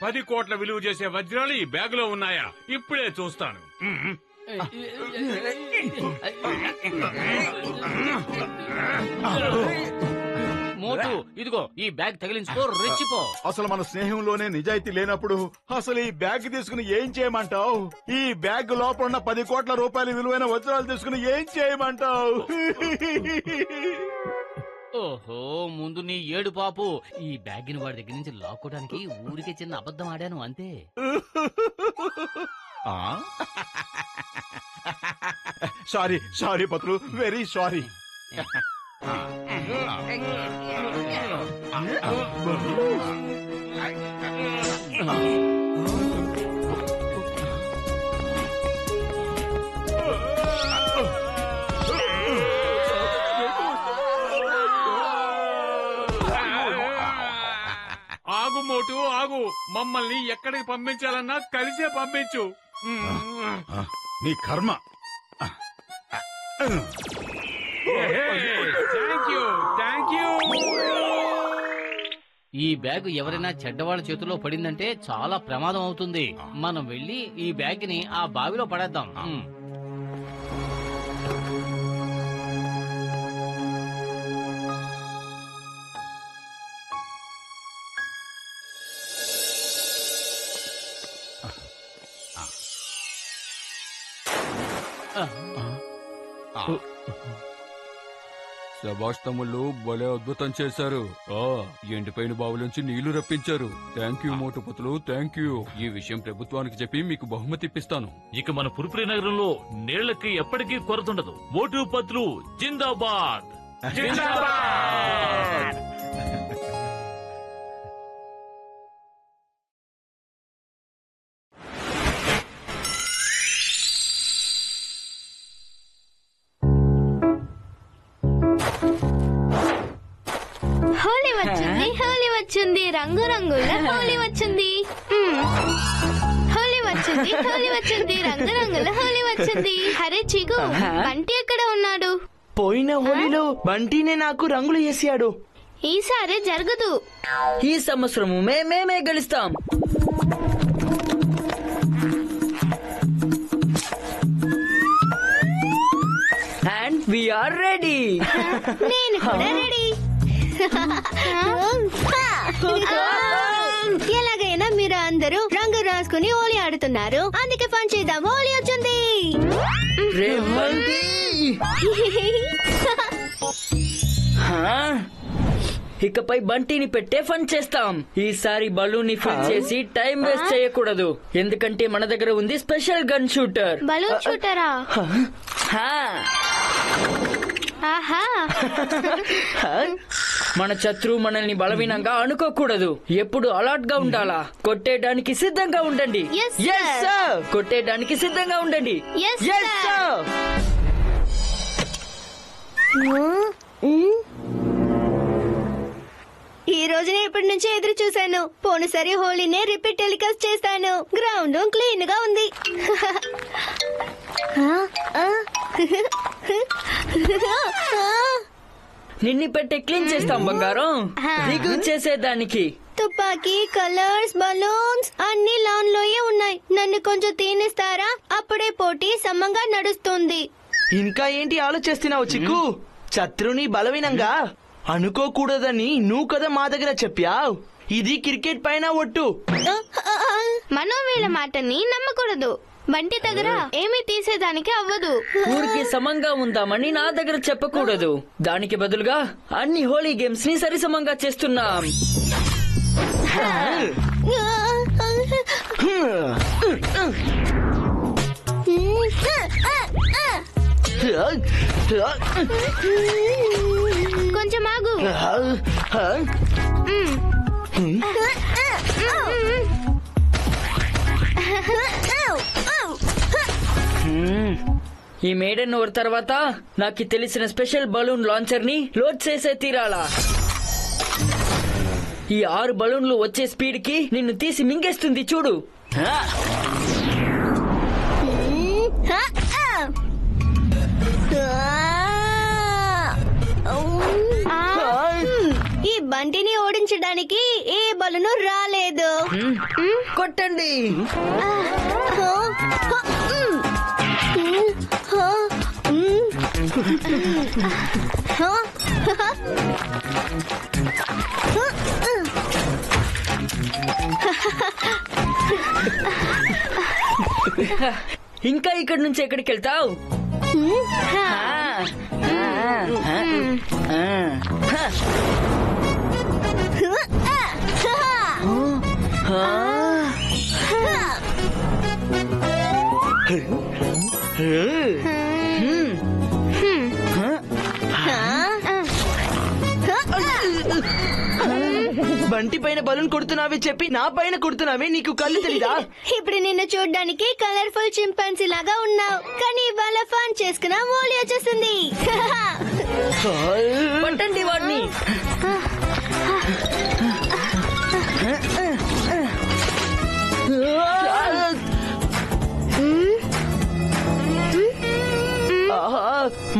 10 కోట్ల విలువ చేసే వజ్రాలు ఈ బ్యాగ్ లో ఉన్నాయా? ఇప్పుడే చూస్తాను. మోటు ఇదిగో ఈ బ్యాగ్ తగిలించుకో, రెచ్చిపో. అసలు మన స్నేహంలోనే నిజాయితీ లేనప్పుడు అసలు ఈ బ్యాగ్ తీసుకుని ఏం చేయమంటావు? ఈ బ్యాగ్ లోపల ఉన్న 10 కోట్ల రూపాయల విలువైన వజ్రాలు తీసుకుని ఏం చేయమంటావు? ఓహో, ముందు నీ ఏడు పాపు. ఈ బ్యాగ్ ని వాడి దగ్గర నుంచి లాక్కోవడానికి ఊరికే చిన్న అబద్ధం ఆడాను అంతే. Sorry sorry Patlu, very sorry. ఆగు మోటు ఆగు, మమ్మల్ని ఎక్కడికి పంపించాలన్నా కలిసే పంపించు. నీ కర్మ. Thank you. ఈ బ్యాగ్ ఎవరైనా చెడ్డవాళ్ళ చేతిలో పడిందంటే చాలా ప్రమాదం అవుతుంది. మనం వెళ్ళి ఈ బ్యాగ్ ని ఆ బావిలో పడేద్దాం. శభాష్ తమ్ముళ్ళు, భలే అద్భుతం చేశారు. ఎండిపోయిన బావులోంచి నీళ్లు రప్పించారు. థ్యాంక్ యూ మోటుపతులు, థ్యాంక్ యూ. ఈ విషయం ప్రభుత్వానికి చెప్పి మీకు బహుమతి ఇప్పిస్తాను. ఇక మన పురుపురి నగరంలో నీళ్లకి ఎప్పటికీ కొరతుండదు. మోటు పత్లు జిందాబాద్. హోలీ వచ్చింది, హోలీ వచ్చింది, రంగు రంగుల హోలీ వచ్చింది. హోలీ వచ్చింది, హోలీ వచ్చింది, రంగు రంగుల హోలీ వచ్చింది. అరే చిగు, బంటి ఎక్కడ ఉన్నాడు? పోయిన హోలీలో బంటినే నాకు రంగులు వేసాడు. ఈసారి జరగదు. ఈ సంవత్సరము మేమే గెలుస్తాం. And we are ready. నేను కూడా రెడీ. ఎలాగైనా మీరు అందరూ రంగు రాసుకుని హోలీ ఆడుతున్నారు, అందుకే ఫన్ చేద్దాం. హోలీ వచ్చింది. ఇకపై బంటిని పెట్టే ఫన్ చేస్తాం. ఈసారి బలూన్ ని ఫిల్ చేసి టైం వేస్ట్ చేయకూడదు, ఎందుకంటే మన దగ్గర ఉంది స్పెషల్ గన్ షూటర్. బలూన్ షూటరా? ఆహా. మన శత్రు మనల్ని బలహీనంగా అనుకోకూడదు, ఎప్పుడు అలర్ట్ గా ఉండాలా. కొట్టేయడానికి సిద్ధంగా ఉండండి. కొట్టేయడానికి సిద్ధంగా ఉండండి. ఈ రోజు ఇప్పటి నుంచి ఎదురు చూశాను. పోయినసారి హోలీనే రిపీట్ టెలికాస్ట్ చేస్తాను. గ్రౌండ్ క్లీన్ గా ఉంది. నిన్ని పెట్టి క్లీన్ చేస్తాం బంగారం. దిగు చేసేదానికి. తుపాకీ, కలర్స్, బలూన్స్ అన్ని లాన్ లోయే ఉన్నాయి. నన్ను కొంచెం తీనిస్తారా? అప్పుడే పోటీ సమంగా నడుస్తుంది. ఇంకా ఏంటి ఆలోచిస్తున్నావు చిక్కు? శత్రుని బలహీనంగా అనుకోకూడదని నువ్వు కదా మా దగ్గర చెప్పావు. ఇది క్రికెట్ పైన ఒట్టు. మనం వీళ్ళ మాటని నమ్మకూడదు. బంటి దగ్గర ఏమీ తీసేదానికి అవ్వదు. ఊరికి సమంగా ఉందామని నా దగ్గర చెప్పకూడదు. దానికి బదులుగా అన్ని హోలీ గేమ్స్ ని సరిసమంగా చేస్తున్నాం. కొంచెం ఆగు. ఈ మేడన్ ఓవర్ తర్వాత నాకు తెలిసిన స్పెషల్ బలూన్ లాంచర్ ని లోడ్ చేసే తీరాలా. ఈ 6 బలూన్లు వచ్చే స్పీడ్ కి నిన్ను తీసి మింగేస్తుంది చూడు. ఈ బంటిని ఓడించడానికి ఏ బలూను రాలేదు. కొట్టండి. ఇంకా ఇక్కడి నుంచి ఎక్కడికి వెళ్తావు? బంటి పైన బలూన్ కొడుతున్నావే చెప్పి నా పైన కొడుతున్నావే, నీకు కళ్ళు తెలీదా? ఇప్పుడు నిన్ను చూడ్డానికి కలర్ఫుల్ చింపాన్సీ లాగా ఉన్నావు, కానీ ఇవాళ ఫన్ చేసుకున్నా ఓలి వచ్చేసింది. పట్టండి వాడిని.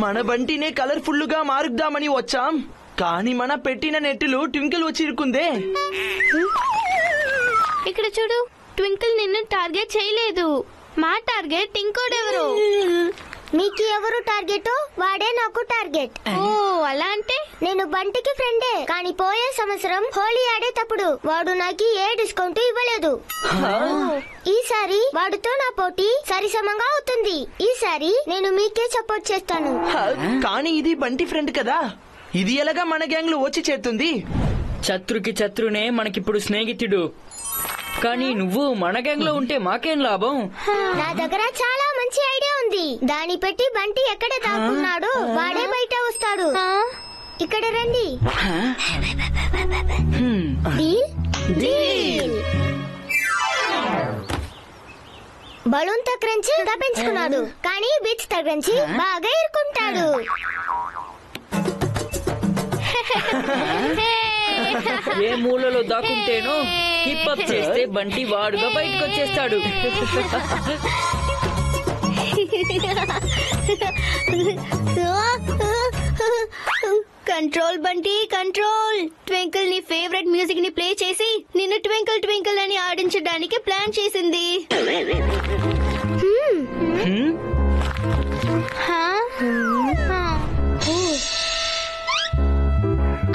మన బంటినే కలర్ఫుల్ గా మారుద్దామని వచ్చాం, కానీ మన పెట్టిన నెట్టులు ట్వింకిల్ వచ్చి ఇరుకుందే. ఇక్కడ చూడు, ట్వింకిల్ నిన్ను టార్గెట్ చేయలేదు. మా టార్గెట్ ఇంకోడెవరు. మీకు ఎవరు టార్గెట్? వాడే నాకు టార్గెట్. ఓ అలా అంటే నేను బంటికి ఫ్రెండే, కానీ పోయే సంవత్సరం హోలీ ఆడేటప్పుడు వాడు నాకు ఏ డిస్కౌంట్ ఇవ్వలేదు. ఈసారి వాడితో నా పోటీ సరిసమంగా అవుతుంది. ఈసారి నేను మీకే సపోర్ట్ చేస్తాను. కానీ ఇది బంటి ఫ్రెండ్ కదా, ఇది ఎలాగా మన గ్యాంగ్ లో వచ్చి చేరుతుంది? శత్రుకి శత్రునే మనకిప్పుడు స్నేహితుడు, కానీ నువ్వు మన గ్యాంగ్ లో ఉంటే మాకేం లాభం? నా దగ్గర చాలా మంచి ఐడియా ఉంది. దాన్ని పెట్టి బంటి ఎక్కడ దాక్కున్నాడో వాడే బయట వస్తాడు. ఇక్కడ రండి. బలూన్ తగ్గించి తప్పించుకున్నాడు, కానీ బిట్స్ తగ్గించి బాగా ఇరుకుంటాడు. ఏ మూలలో దాక్కుంటేనో హిప్ అప్ చేస్తే బంటి వాడుగా బయటకు వచ్చేస్తాడు. Control Bunty control. ట్వింకిల్ నీ ఫేవరెట్ మ్యూజిక్ ని ప్లే చేసి నిన్ను ట్వింకిల్ ట్వింకిల్ అని ఆడించడానికి ప్లాన్ చేసింది.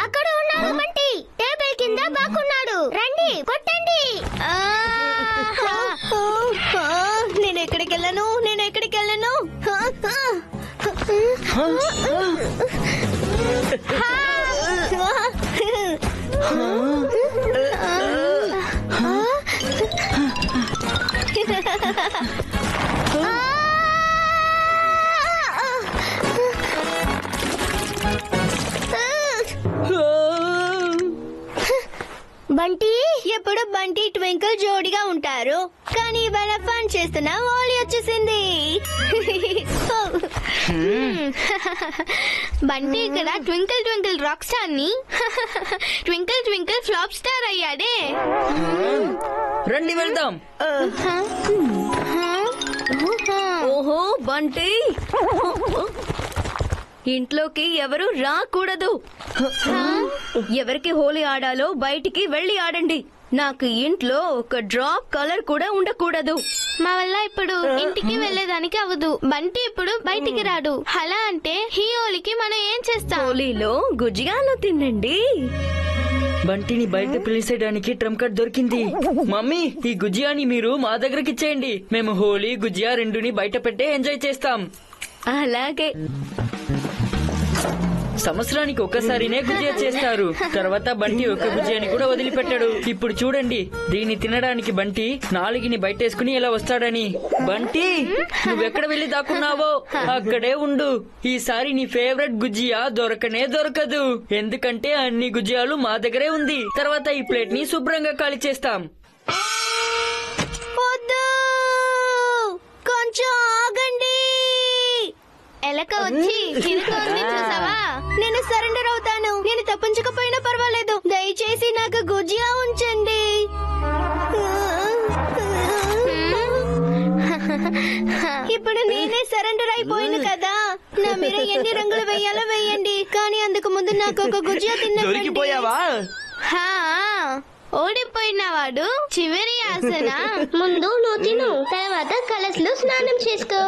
అక్కడ ఉన్నాడు బంటి, టేబుల్ కింద బాగున్నాడు. రండి కొట్టండి. నేను ఎక్కడికి వెళ్ళను, నేను ఎక్కడికి వెళ్ళను. బంటి ఎప్పుడు బంటి ట్వింకిల్ జోడిగా ఉంటారు, కానీ ఇవాళ ఫన్ చేస్తున్నా ఓలి వచ్చేసింది. బంటి ఇక్కడ ట్వింకిల్ ట్వింకిల్ రాక్ స్టార్ ని ట్వింకిల్ ట్వింకిల్ ఫ్లాప్ స్టార్ అయ్యాడే. రండి వెళ్దాం. ఓహో బంటి, ఇంట్లోకి ఎవరు రాకూడదు. ఎవరికి హోలీ ఆడాలో బయటికి వెళ్ళి ఆడండి. నాకు ఇంట్లో ఒక డ్రాప్ కలర్ కూడా ఉండకూడదు. మా వల్ల ఇప్పుడు ఇంటికి వెళ్ళేదానికి అవదు. బంటి ఇప్పుడు బయటికి రాడు. అలా అంటే ఈ హోలీకి మనం ఏం చేస్తాం? హోలీలో గుజియాలు తినండి. బంటిని బయట పిలిచేయడానికి ట్రంప్ కార్డ్ దొరికింది. మమ్మీ, ఈ గుజియాని మీరు మా దగ్గరకి ఇచ్చేయండి. మేము హోలీ గుజియా రెండుని బయట పెట్టే ఎంజాయ్ చేస్తాం. అలాగే. సంవత్సరానికి ఒక్కసారినే గుజియా చేస్తారు. తర్వాత బంటి ఒక గుజియాని కూడా వదిలిపెట్టాడు. ఇప్పుడు చూడండి, దీన్ని తినడానికి బంటి నాలుగిని బయటేసుకుని ఇలా వస్తాడని. బంటి, నువ్వెక్కడ వెళ్ళి దాక్కున్నావో అక్కడే ఉండు. ఈసారి నీ ఫేవరెట్ గుజియా దొరకనే దొరకదు, ఎందుకంటే అన్ని గుజియాలు మా దగ్గరే ఉంది. తర్వాత ఈ ప్లేట్ ని శుభ్రంగా ఖాళీ చేస్తాం. కొంచెం ఆగండి. ఎలక వచ్చి చిరుతోంది చూసావా? నేను సరెండర్ అవుతాను. నేను తప్పించకపోయినా పర్వాలేదు, దయచేసి నాకు గుజియా ఉంచండి. ఇప్పుడు నేనే సరెండర్ అయిపోయాను కదా. నా మీద ఎన్ని రంగులు వేయాలో వేయండి, కానీ అందుకు ముందు నాకు ఒక గుజియా దొరికిపోయావా? ఓడిపోయిన వాడు చివరి ఆసన. ముందు నువ్వు తిను, తర్వాత కలర్స్ లో స్నానం చేసుకో.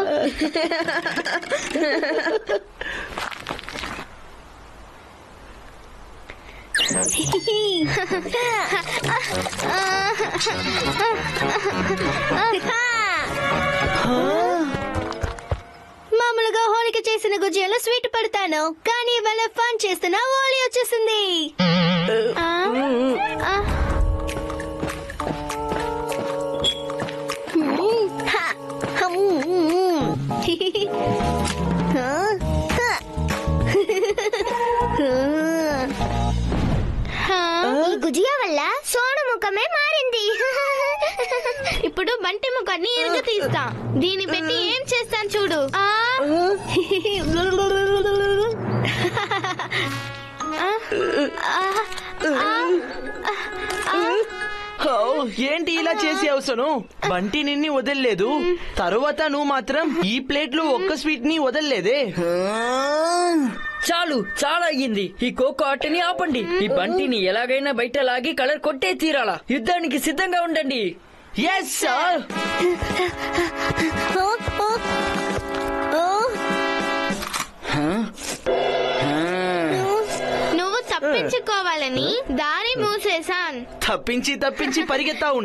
మామూలుగా హోలీకి చేసిన గుజ్జియాలో స్వీట్ పడతాను, కానీ ఇవాళ ఫన్ చేస్తున్నా హోలీ వచ్చేసింది. ఈ గుజియా వల్ల సోను ముఖమే మారింది. ఇప్పుడు బంటి ముఖాన్ని ఎరుగు తీస్తా. దీన్ని పెట్టి ఏం చేస్తాను చూడు. ఏంటి ఇలా చేసావు సోను? బంటి నిన్ని వదలలేదు, తరువాత నువ్వు మాత్రం ఈ ప్లేట్ లో ఒక్క స్వీట్ ని వదలలేదే. చాలు, చాలా అయ్యింది. ఈ కోకో ఆటని ఆపండి. ఈ బంటిని ఎలాగైనా బయట లాగి కలర్ కొట్టే తీరాలా. యుద్ధానికి సిద్ధంగా ఉండండి. Yes sir. నువ్వు తప్పించుకోవాలని దారి మూసేశాన్. తప్పించి పరిగెత్తావు,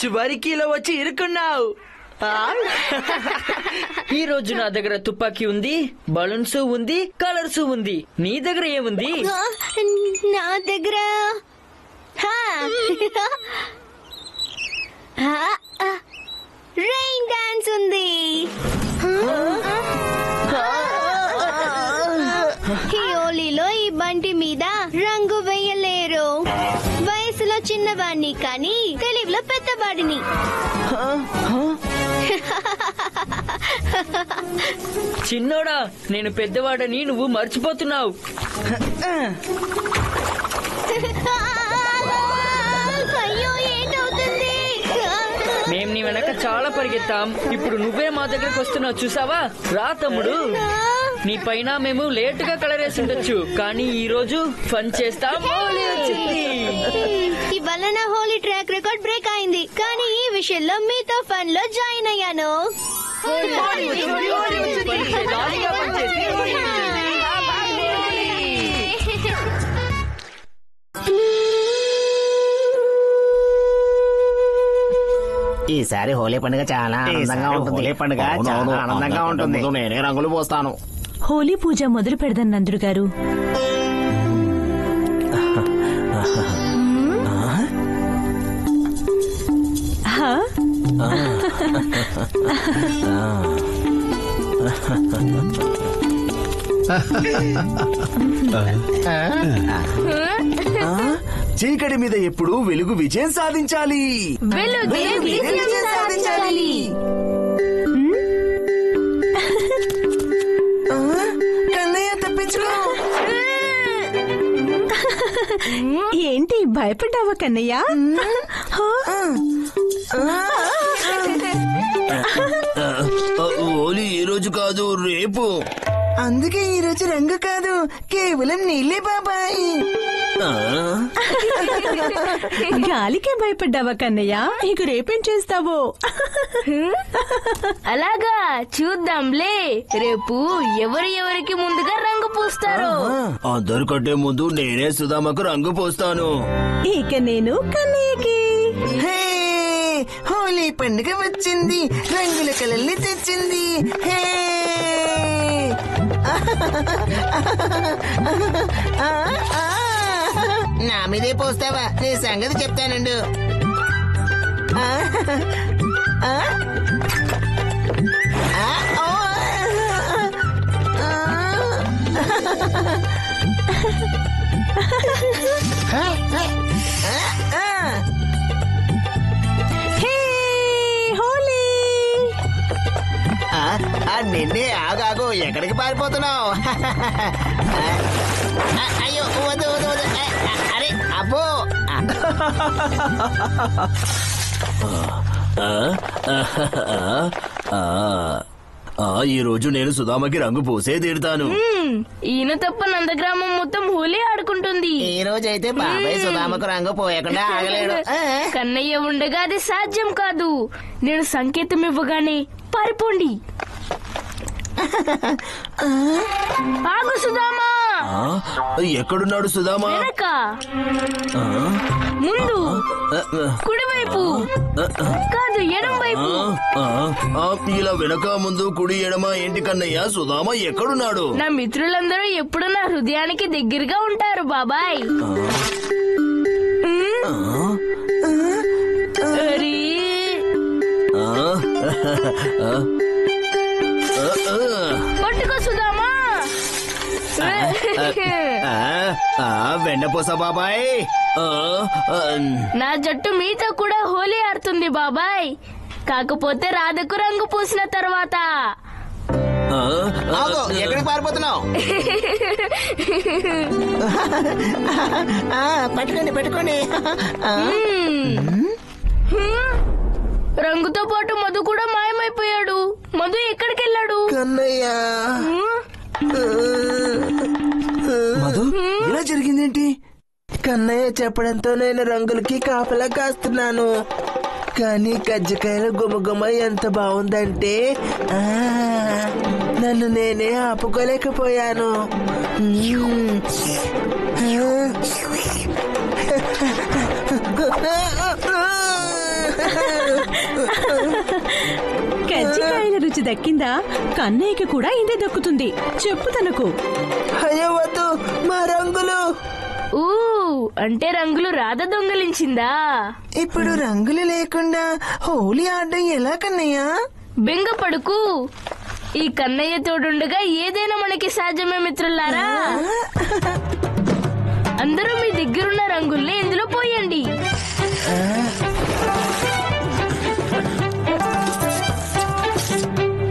చివరికి ఇలా వచ్చి ఇరుక్కున్నావు. ఈ రోజు నా దగ్గర తుపాకీ ఉంది, బలూన్స్ ఉంది, కలర్స్ ఉంది. నీ దగ్గర ఏముంది? నా దగ్గర రెయిన్ డాన్స్ ఉంది. ఈ హోలీలో ఈ బంటి మీద రంగు వేయలేరు. వయసులో చిన్నవాడిని కానీ తెలివిలో పెద్దవాడిని. చిన్నోడా, నేను పెద్దవాడని నువ్వు మర్చిపోతున్నావు. అయ్యో, ఏంటవుతుంది? మేం నీ వెనక చాలా పరిగెత్తాం. ఇప్పుడు నువ్వే మా దగ్గరకు వస్తున్నావు, చూసావా? రా తమ్ముడు, నీ పైన మేము లేటుగా కలర్ వేసి ఉండొచ్చు, కానీ ఈ రోజు ఫన్ చేస్తాం. ఇవాళ నా హోలీ ట్రాక్ రికార్డ్ బ్రేక్ అయింది, కానీ ఈ విషయంలో మీతో ఫన్ లో జాయిన్ అయ్యాను. ఈసారి హోలీ పండుగ చాలా ఆనందంగా ఉంటుంది. హోలీ పండుగ చాలా ఆనందంగా ఉంటుంది. నేనే రంగులు పోస్తాను. హోలీ పూజ మొదలు పెడదాం నందుడు గారు. చీకటి మీద ఎప్పుడు వెలుగు విజయం సాధించాలి. కన్నయ్య తప్పించుకో. ఏంటి భయపడ్డావా కన్నయ్య? హోలీ ఈ రోజు కాదు, రేపు. అందుకే ఈ రోజు రంగు కాదు, కేవలం నీళ్ళే బాబాయ్. గాలికే భయపడ్డావా కన్నయ్య? ఇక రేపేం చేస్తావో? అలాగా, చూద్దాంలే. రేపు ఎవరికి ముందుగా రంగు పూస్తారో. అందరికంటే ముందు నేనే సుధామకు రంగు పోస్తాను. ఇక నేను కన్నయ్యకి. హోలీ పండుగ వచ్చింది, రంగుల కలల్ని తెచ్చింది. నా మీదే పోస్తావా? నీ సంగతి చెప్తానండు. నిన్నే ఆగాగు, ఎక్కడికి పారిపోతున్నావు? అయ్యో, వద్దు వద్దు వద్దు. అరే అబ్బో. ఈ రోజు నేను సుధామకి రంగు పోసే తీరుతాను. ఈయన తప్ప నందగ్రామం మొత్తం హోలీ ఆడుకుంటుంది. ఈ రోజు అయితే బాబాయ్ సుధామకు రంగు పోయకుండా ఆగలేడు. కన్నయ్య ఉండగా అది సాధ్యం కాదు. నేను సంకేతం ఇవ్వగానే పారిపోండి. ఆగు సుధామా. ఎక్కడున్నాడు సుధామా? వెనక, ముందు, కుడివైపు కాదు ఎడం వైపు. ఇలా వెనక ముందు కుడి ఎడమ ఏంటి కన్నయ్య? సుధామా ఎక్కడున్నాడు? నా మిత్రులందరూ ఎప్పుడు నా హృదయానికి దగ్గరగా ఉంటారు బాబాయ్. పట్టుకో సుధామా. వెన్నపూస బాబాయ్, నా జట్టు మీతో కూడా హోలీ ఆడుతుంది బాబాయ్, కాకపోతే రాధకు రంగు పూసిన తర్వాత. ఎక్కడికి పారిపోతున్నావు? పెట్టుకోండి. రంగుతో పాటు మధు కూడా మాయమైపోయాడు. మధు ఎక్కడికి వెళ్ళాడు? కన్నయ్య, మధు ఇలా జరిగిందేంటి? కన్నయ్య చెప్పడంతో నేను రంగులకి కాపలా కాస్తున్నాను. కానీ కజ్జికాయల గుమగుమ ఎంత బాగుందంటే నన్ను నేనే ఆపుకోలేకపోయాను. కజ్జికాయల రుచి దక్కిందా? కన్నయ్యకి కూడా ఇదే దక్కుతుంది. చెప్పు తనకు. అయ్యో వద్దు, మా రంగులు. అంటే రంగులు రాధ దొంగలించిందా? ఇప్పుడు రంగులు లేకుండా హోలీ ఆడడం ఎలా కన్నయ్య? బెంగ పడుకు, ఈ కన్నయ్య తోడుండగా ఏదైనా మనకి సాధ్యమే మిత్రులారా. అందరూ మీ దగ్గరున్న రంగుల్ని ఇందులో పోయండి.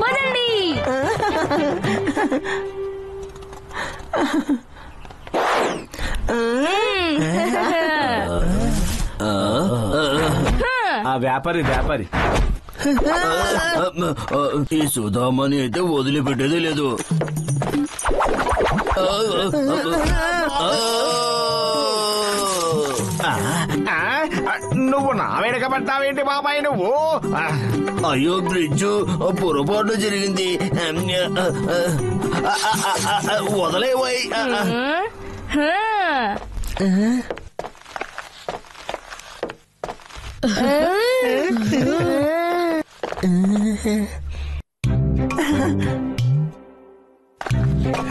వదండి. ఆ వ్యాపారి ఈ సుధామని అయితే వదిలిపెట్టేదే లేదు. నువ్వు నా వెనక పడ్డావేంటి బాబాయ్ నువ్వు? అయ్యో బ్రిడ్జు పొరపాటు జరిగింది, వదలేవాయి.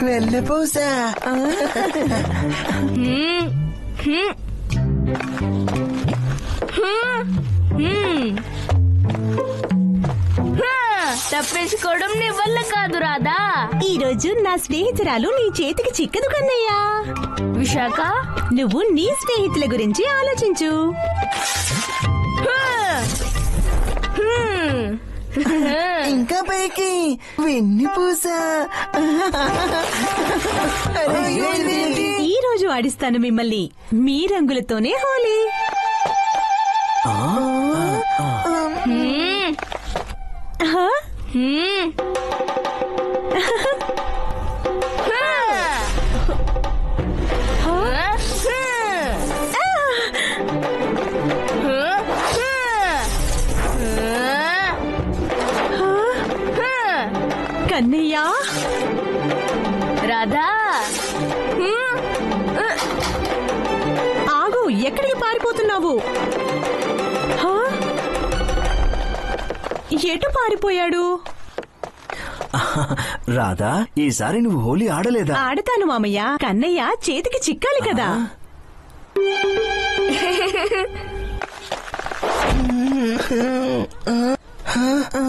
వెన్నపూసా. తప్పించుకోవడం నీ వల్ల కాదు రాధా. ఈ రోజు నా స్నేహితురాలు నీ చేతికి చిక్కదు కన్నయ్యా. విశాఖ, నువ్వు నీ స్నేహితుల గురించి ఆలోచించు. ఇంకా పైకి వెన్నపూసా. ఈ రోజు ఆడిస్తాను మిమ్మల్ని మీ రంగులతోనే హోలీ. కన్నయ్యా, రాధా, ఆగు, ఎక్కడికి పారిపోతున్నావు? ఎటు పారిపోయాడు? రాధా, ఈసారి నువ్వు హోలీ ఆడలేదా? ఆడతాను మామయ్య. కన్నయ్య చేతికి చిక్కాలి కదా.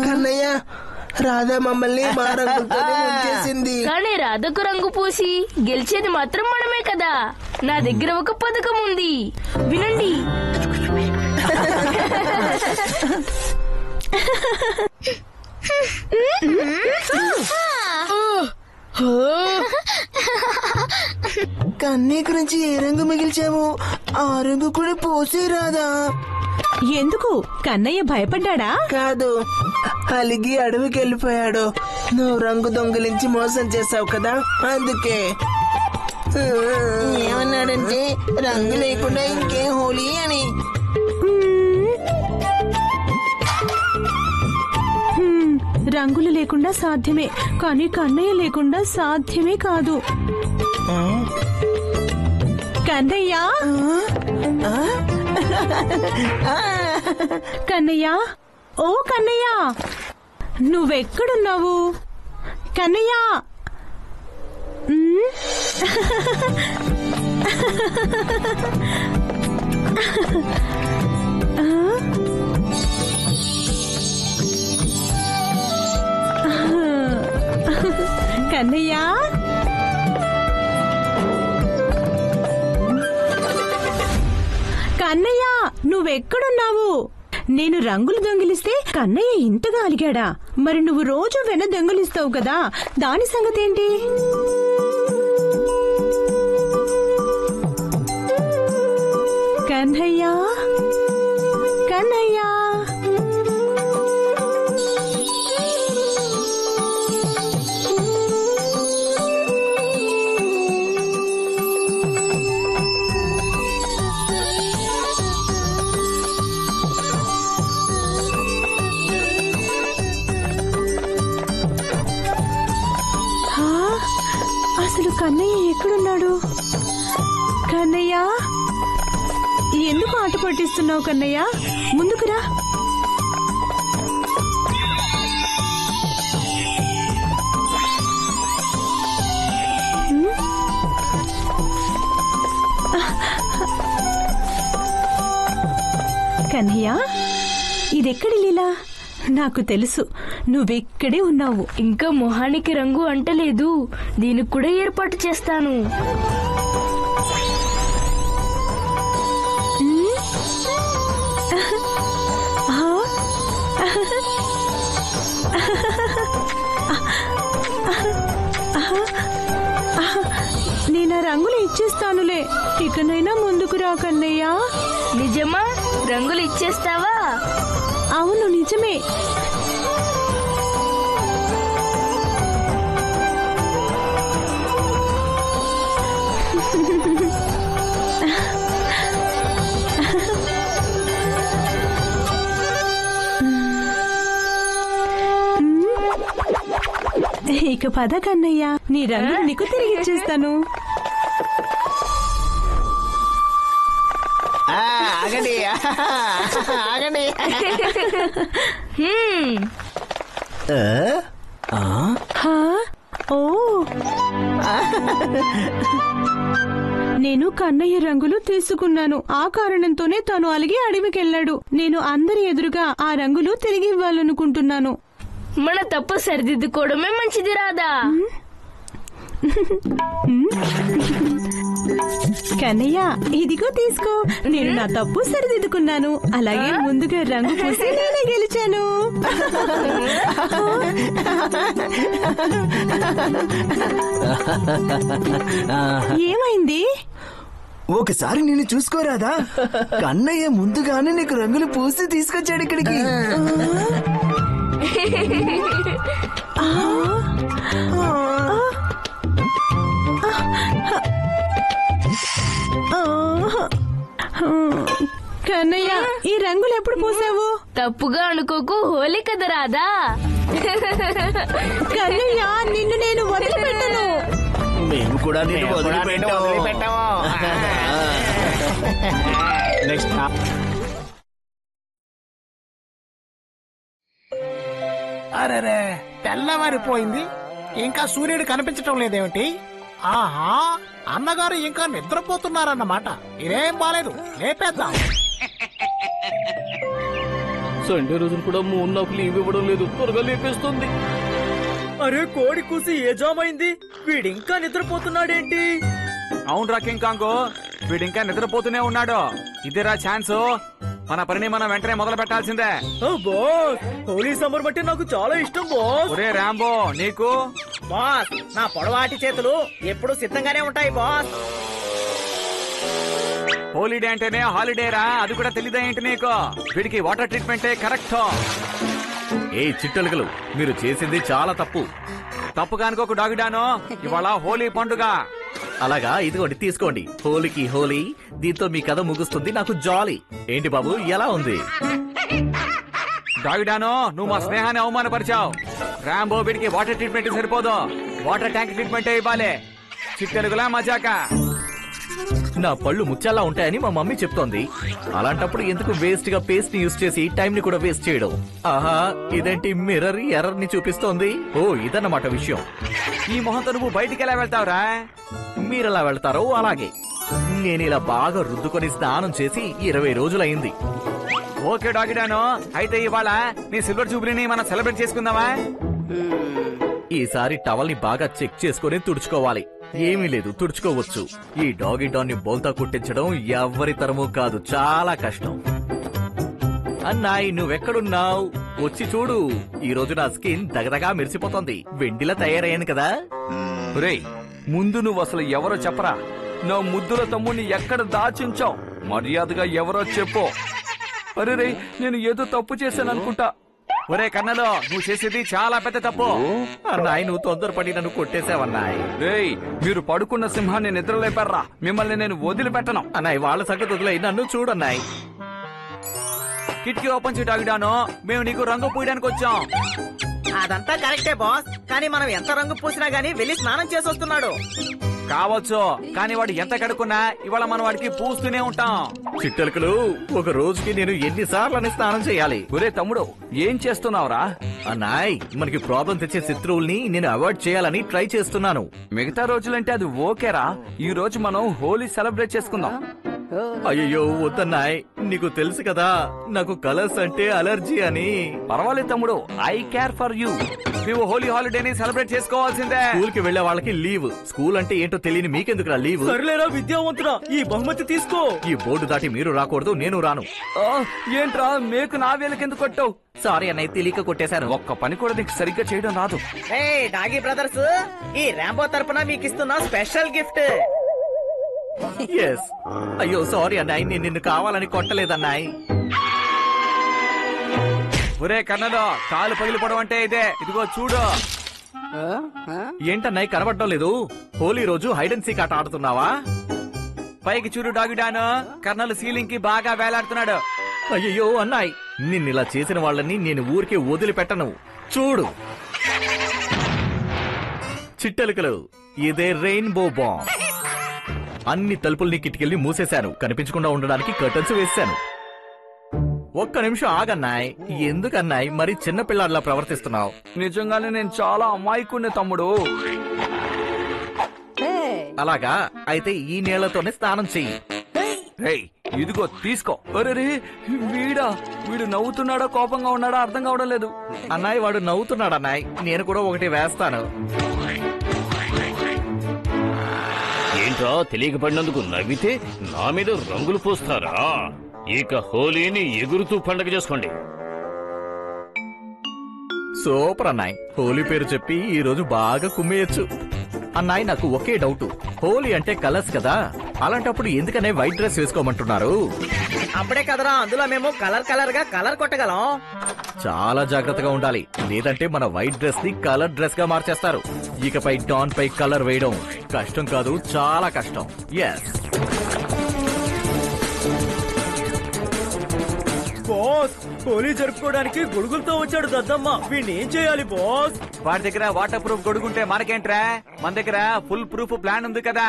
కన్నయ్య, రాధా మమ్మల్ని మా రంగులతో ముంచేసింది. కానీ రాధకు రంగు పూసి గెలిచేది మాత్రం మనమే కదా. నా దగ్గర ఒక పథకం ఉంది, వినండి. కన్నీ గురించి ఏ రంగు మిగిల్చావు? ఆ రంగు కూడా పోసే రాదా? ఎందుకు? కన్నయ్య భయపడ్డా? కాదు, అలిగి అడవికి వెళ్ళిపోయాడు. నువ్వు రంగు దొంగిలించి మోసం చేసావు కదా, అందుకే. ఏమన్నాడంటే రంగు లేకుండా ఇంకేం హోలీ అని. రంగులు లేకుండా సాధ్యమే, కానీ కన్నయ్య లేకుండా సాధ్యమే కాదు. కన్నయ్య, కన్నయ్య, ఓ కన్నయ్య, నువ్వెక్కడున్నావు? కన్నయ్య, కన్నయ్య, కన్నయ్య, నువ్వెక్కడున్నావు? నేను రంగులు దొంగిలిస్తే కన్నయ్య ఇంతగా అలిగాడా? మరి నువ్వు రోజు వెన్న దొంగిలిస్తావు కదా, దాని సంగతేంటి? కన్నయ్య, కన్నయ్య, అసలు కన్నయ్య ఎక్కడున్నాడు? కన్నయ్య, ఎందుకు ఆట పట్టిస్తున్నావు కన్నయ్య? ముందుకురా. కన్నయ్య, ఇదెక్కడి లీలా? నాకు తెలుసు, నువ్వెక్కడే ఉన్నావు. ఇంకా మొహానికి రంగు అంటలేదు, దీనికి కూడా ఏర్పాటు చేస్తాను. నేను రంగులు ఇచ్చేస్తానులే, ఇకనైనా ముందుకు రా కన్నయ్య. నిజమా? రంగులు ఇచ్చేస్తావా? అవును, నిజమే. ఇక పద కన్నయ్య, నీ రంగులు నీకు తిరిగి ఇచ్చేస్తాను. ఆగండి, ఆగండి. ఓ, నేను కన్నయ్య రంగులు తీసుకున్నాను. ఆ కారణంతోనే తను అలిగి అడవికెళ్లాడు. నేను అందరి ఎదురుగా ఆ రంగులు తిరిగి ఇవ్వాలనుకుంటున్నాను. మన తప్పు సరిదిద్దుకోవడమే మంచిది రాదా? కన్నయ్య, ఇదిగో తీసుకో. నేను నా తప్పు సరిదిద్దుకున్నాను. అలాగే ముందుగా రంగు పూసి నేనే గెలిచాను. ఏమైంది? ఒకసారి నేను చూసుకోరాదా? కన్నయ్య ముందుగానే నీకు రంగులు పూసి తీసుకొచ్చాడు ఇక్కడికి. కన్నయ్య, ఈ రంగులు ఎప్పుడు పూసావు? తప్పుగా అనుకోకు, హోలీ కదా రాదా? కన్నయ్య, నిన్ను నేను వదిలిపెట్టను. మేము కూడా నిన్ను వదిలిపెట్టాము. నెక్స్ట్. అరే, తెల్లవారిపోయింది, ఇంకా సూర్యుడు కనిపించటం లేదేమిటి? ఆహా, అన్నగారు ఇంకా నిద్రపోతున్నారన్నమాట. ఇదేం బాలేదు, లేపేద్దాం. సండే రోజులు కూడా మూడు నాకు లీవ్ ఇవ్వడం లేదు, త్వరగా లేపేస్తుంది. అరే, కోడి కూసి ఏ జామైంది? వీడింకా నిద్రపోతున్నాడేంటి? అవునరా కింగ్ కాంగో, వీడింకా నిద్రపోతూనే ఉన్నాడు. ఇదేరా ఛాన్స్, మన పనిని మనం వెంటనే మొదలు పెట్టాల్సిందే. బాస్, హోలీ సమ్మర్ బట్టి నాకు చాలా ఇష్టం బాస్. ఒరే రాంబో, నీకు? బాస్, నా పొడవాటి చేతులు ఎప్పుడు సిద్ధంగానే ఉంటాయి బాస్. హోలీడే అంటేనే హాలిడేరా, అది కూడా తెలీదా ఏంటి నీకు? వీడికి వాటర్ ట్రీట్మెంటే కరెక్ట్. ఏ చిట్టెలుకలు, మీరు చేసింది చాలా తప్పు. తప్పు కానుకోకు డాగిడాను, ఇవాళ హోలీ పండుగ. అలాగా, ఇదిగోండి తీసుకోండి. హోలీకి హోలీ, దీంతో మీ కథ ముగుస్తుంది. నాకు జాలీ. ఏంటి బాబు, ఎలా ఉంది? డాగిడాను, నువ్వు మా స్నేహాన్ని అవమానపరిచావు. రాంబో వీడికి వాటర్ ట్రీట్మెంట్ సరిపోదు, వాటర్ ట్యాంక్ ట్రీట్మెంట్ ఇవ్వాలి. చిట్టెలుగులా మజాక. నా పళ్ళు ముత్యాలా ఉంటాయని మా మమ్మీ చెప్తోంది. అలాంటప్పుడు ఎందుకు వేస్ట్ గా పేస్ట్ ని యూజ్ చేసి టైం ని కూడా వేస్ట్ చేయడం? ఆహా, ఇదేంటి మిర్రర్ ఎర్రర్ ని చూపిస్తోంది? ఓ, ఇదన్నమాట విషయం. ఈ మొహంతో నువ్వు బయటికి ఎలా వెళ్తావురా? మీరెలా వెళ్తారో అలాగే. నేను ఇలా బాగా రుద్దుకొని స్నానం చేసి 20 రోజులైంది. ఓకే డాగిడాను, అయితే ఇవాళ నీ సిల్వర్ జూబ్లీని మనం సెలబ్రేట్ చేసుకుందామా? ఈసారి టవల్ ని బాగా చెక్ చేసుకుని తుడుచుకోవాలి. ఏమీ లేదు, తుడుచుకోవచ్చు. ఈ డాగి డాన్ ని బోల్తా కుట్టించడం ఎవరి తరమూ కాదు, చాలా కష్టం. అన్నాయ్, నువ్వెక్కడున్నావు? వచ్చి చూడు. ఈ రోజు నా స్కిన్ దగదగా మెరిసిపోతుంది. వెండిలా తయారయ్యాను కదా. రేయ్, ముందు నువ్వు అసలు ఎవరో చెప్పరా? నా ముద్దుల తమ్ముని ఎక్కడ దాచించావు? మర్యాదగా ఎవరో చెప్పు. అరే రే, నేను ఏదో తప్పు చేశాను అనుకుంటా. ఒరే కన్నలో, నువ్వు చేసేది చాలా పెద్ద తప్పు. అన్నాయ్, నువ్వు తొందరపడి నన్ను కొట్టేశావన్నాయ్. రేయ్, మీరు పడుకున్న సింహాన్ని నిద్రలేపారా? మిమ్మల్ని నేను వదిలిపెట్టను. అన్నాయ్, వాళ్ళ సంగతి వదిలే, నన్ను చూడన్నాయ్. కిటికీ ఓపెన్ చేయడాను, మేము నీకు రంగు పూయడానికి వచ్చాం. అదంతా కరెక్టే బాస్, కానీ మనం ఎంత రంగు పూసినా గానీ వెళ్ళి స్నానం చేసి వస్తున్నాడు. కావచ్చు, కానీ వాడు ఎంత కడుక్కున్నా ఇవాళ మనం వాడికి పూస్తూనే ఉంటాం. చిట్టెలుకలు, ఒక రోజుకి నేను ఎన్నిసార్లు స్నానం చేయాలి? ఒరే తమ్ముడు, ఏం చేస్తున్నావురా? అన్నాయ్, మనకి ప్రాబ్లం తెచ్చే శత్రువుల్ని నేను అవాయిడ్ చేయాలని ట్రై చేస్తున్నాను. మిగతా రోజులంటే అది ఓకేరా. ఈ రోజు మనం హోలీ సెలబ్రేట్ చేసుకుందాం. అయ్యో వద్దన్నాయ్, నీకు తెలుసు కదా నాకు కలర్స్ అంటే అలర్జీ అని. పర్వాలేదు తమ్ముడు, ఐ కేర్ ఫర్ యూ. నువ్వు హోలీ హాలిడేని సెలబ్రేట్ చేసుకోవాల్సిందే. స్కూల్ కి వెళ్లే వాళ్ళకి లీవ్, స్కూల్ అంటే ఏంటో తెలియని మీకెందుకురా లీవ్? సర్లేరా విద్యావంతుడా, ఈ బహుమతి తీసుకో. ఈ బోర్డు దాటి మీరు రాకూడదు, నేను రాను. ఏంట్రా, మేకు నా వేలకెందుకు కొట్టావు? సారీ అన్నయ్య, తెలియక కొట్టేశాను. ఒక్క పని కూడా నీకు సరిగ్గా చేయడం రాదు. డాగి బ్రదర్స్, ఈ రాంబో తరపున మీకు ఇస్తున్న స్పెషల్ గిఫ్ట్. ఎస్. అయ్యో సారీ అన్నాయ్, నేను నిన్ను కావాలని కొట్టలేదన్నాయ్. ఒరే కన్నలో, కాలు పగిలిపోవడం అంటే ఇదే. ఇదిగో చూడు. ఏంటన్నాయ్ కనబడడం లేదు? హోలీ రోజు హైడ్ అండ్ సీక్ ఆట ఆడుతున్నావా? పైకి చూడు డాగిడాను, కర్నల్ సీలింగ్ కి బాగా వేలాడుతున్నాడు. అయ్యో అన్నాయ్, నిన్నిలా చేసిన వాళ్ళని నేను ఊరికే వదిలిపెట్టను. చూడు చిట్టెలుకలు, ఇదే రెయిన్బో బాంబ్. అన్ని తలుపుల్ని కిటికల్ని మూసేశాను, కనిపించకుండా ఉండడానికి కర్టన్స్ వేశాను. ఒక్క నిమిషం ఆగన్నాయ్. ఎందుకన్నాయ్ మరి చిన్నపిల్లాడిలా ప్రవర్తిస్తున్నావు? నిజంగానే నేను చాలా అమాయకుణ్ణి తమ్ముడు. అలాగా, అయితే ఈ నీళ్లతోనే స్నానం చెయ్యి. రేయ్, ఇదిగో తీసుకో. అరే, వీడు నవ్వుతున్నాడా కోపంగా ఉన్నాడా అర్థం కావడం లేదు. అన్నాయ్, వాడు నవ్వుతున్నాడు అన్నాయ్. నేను కూడా ఒకటి వేస్తాను. ఏంట్రా, తెలియకపడినందుకు నవ్వితే నా మీద రంగులు పూస్తారా? ఇక హోలీని ఎగురుతూ పండగ చేసుకోండి. సూపర్ అన్నాయ్, హోలీ పేరు చెప్పి ఈ రోజు బాగా కుమ్మేయచ్చు. అన్నాయ్, నాకు ఒకే డౌట్. హోలీ అంటే కలర్స్ కదా, అలాంటప్పుడు ఎందుకనే వైట్ డ్రెస్ వేసుకోమంటున్నారు? అప్పుడే కదరా, అందులో మేము కలర్ కలర్ గా కలర్ కొట్టగలం. చాలా జాగ్రత్తగా ఉండాలి, లేదంటే మన వైట్ డ్రెస్ ని కలర్ డ్రెస్ గా మార్చేస్తారు. ఇకపై డాన్ పై కలర్ వేయడం కష్టం కాదు, చాలా కష్టం. ఎస్ బాస్, హోలీ జరుపుకోవడానికి గొడుగులతో వచ్చాడు దద్దమ్మ. వీడిని ఏం చేయాలి బాస్? వాడి దగ్గర వాటర్ ప్రూఫ్ గొడుగుంటే మనకేంట్రా, మన దగ్గర ఫుల్ ప్రూఫ్ ప్లాన్ ఉంది కదా.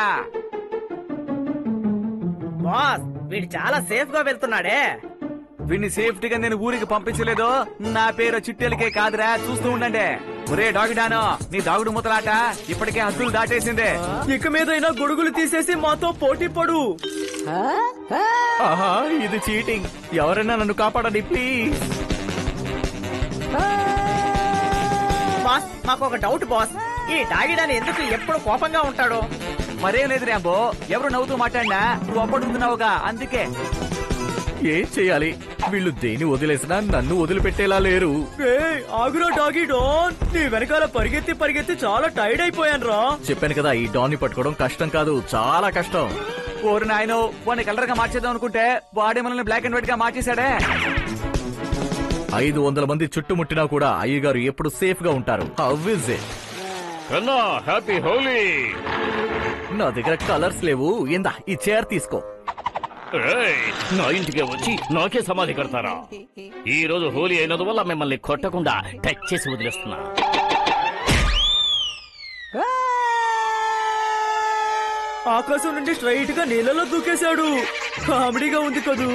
బాస్, వీడు చాలా సేఫ్ గా వెళ్తున్నాడే. వీడిని సేఫ్టీగా నేను ఊరికి పంపించలేదు. నా పేరు చిట్టెలికే కాదురా, చూస్తూ ఉండండి. ఒరే డాగిడాను, నీ దాగుడు ముతలాట ఇప్పటికే హద్దులు దాటేసిందే. ఇక మీదైనా గొడుగులు తీసేసి మాతో పోటీ పడు. ఆహా, ఇది చీటింగ్. ఎవరైనా నన్ను కాపాడండి ప్లీజ్. బాస్, మాకు ఒక డౌట్ బాస్. ఈ డాగిడాని ఎందుకు ఎప్పుడు కోపంగా ఉంటాడు? మరేం లేదు రాంబో, ఎవరు నవ్వుతూ మాట్లాడినా నువ్వు అప్పడుతున్నావుగా, అందుకే. ఏం చెయ్యాలి? వీళ్ళు దేని వదిలేసినా నన్ను వదిలిపెట్టేలా లేరు. ఆగురా డాగి డాన్, నీ వెనకాల పరిగెత్తి చాలా టైర్డ్ అయిపోయాను రా. చెప్పాను కదా, ఈ డాన్ ని పట్టుకోవడం కష్టం కాదు, చాలా కష్టం. ఓరు నాయనో, వాడిని కలర్ గా మార్చేద్దాం అనుకుంటే వాడే మనల్ని బ్లాక్ అండ్ వైట్ గా మార్చేశాడే. 500 మంది చుట్టుముట్టినా కూడా అయ్యగారు ఎప్పుడు సేఫ్ గా ఉంటారు. How is it? కన్నా, హ్యాపీ హోలీ. నా దగ్గర కలర్స్ లేవు, ఇందా ఈ చైర్ తీసుకో. నా ఇంటికే వచ్చి నాకే సమాధి కడతారా? ఈ రోజు హోలీ అయినందువల్ల మిమ్మల్ని కొట్టకుండా టచ్ చేసి వదిలేస్తున్నా. ఆకాశం నుండి స్ట్రైట్ గా నీళ్ళలో దూకేశాడు. కామెడీగా ఉంది కదూ.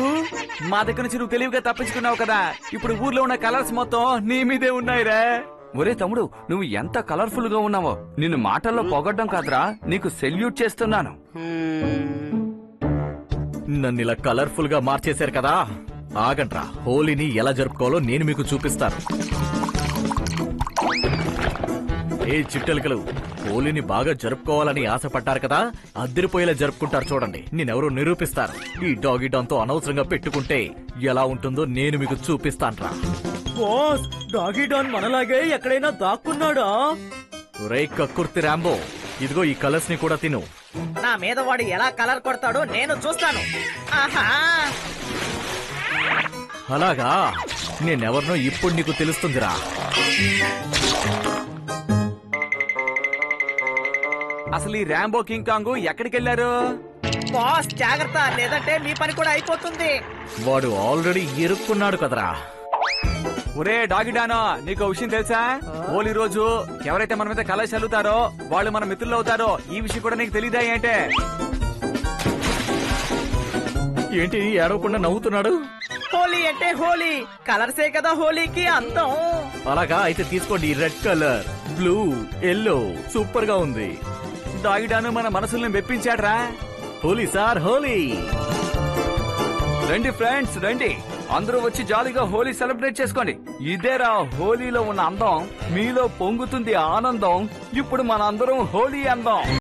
మా దగ్గర నుంచి నువ్వు తెలివిగా తప్పించుకున్నావు కదా. ఇప్పుడు ఊర్లో ఉన్న కలర్స్ మొత్తం నీ మీదే ఉన్నాయిరా. ఒరే తమ్ముడు, నువ్వు ఎంత కలర్ఫుల్ గా ఉన్నావో. నిన్ను మాటల్లో పొగడ్డం కాదురా, నీకు సెల్యూట్ చేస్తున్నాను. నన్ను ఇలా కలర్ఫుల్ గా మార్చేశారు కదా. ఆగండ్రా, హోలీని ఎలా జరుపుకోవాలో నేను మీకు చూపిస్తాను. ఏ చిట్టెలుకలు, హోలీని బాగా జరుపుకోవాలని ఆశపడ్డారు కదా, అద్దరిపోయేలా జరుపుకుంటారు చూడండి. నేనెవరో నిరూపిస్తారు. ఈ డాగీ డాన్ తో అనవసరంగా పెట్టుకుంటే ఎలా ఉంటుందో నేను మీకు చూపిస్తాన్రా. బాస్, డాగీ డాన్ మనలాగే ఎక్కడైనా దాక్కున్నాడా? రే కక్కుర్తి రాంబో, ఇదిగో ఈ కలర్స్ ని కూడా తిను. నా మీద వాడు ఎలా కలర్ కొడతాడో నేను చూస్తాను. ఆహా, అలాగా, నేనెవరినో ఇప్పుడు నీకు తెలుస్తుందిరా. అసలు ఈ ర్యాంబో కింగ్ కాంగ్ ఎక్కడికి వెళ్ళారు? బాస్ జాగ్రత్త, లేదంటే మీ పని కూడా అయిపోతుంది. వాడు ఆల్రెడీ ఇరుక్కున్నాడు కదరా. ఒరే డాగిడానో, నీకు విషయం తెలుసా? హోలీ రోజు ఎవరైతే మన మీద కలర్ చల్లుతారో వాళ్ళు మన మిత్రులు అవుతారో. ఈ విషయం కూడా నీకు తెలీదా ఏంటే? ఏంటి ఏడవకుండా నవ్వుతున్నాడు? హోలీ అంటే హోలీ, కలర్సే కదా హోలీకి అందం. అలాగా, అయితే తీసుకోండి. Red colour, blue, yellow, super గా ఉంది. డాగిడాను మన మనసుల్ని మెప్పించాడ్రా. హోలీ సార్, హోలీ. రండి ఫ్రెండ్స్, రండి. అందరూ వచ్చి జాలీగా హోలీ సెలబ్రేట్ చేసుకోండి. ఇదేరా హోలీలో ఉన్న అందం. మీలో పొంగుతుంది ఆనందం. ఇప్పుడు మనందరం హోలీ అందం.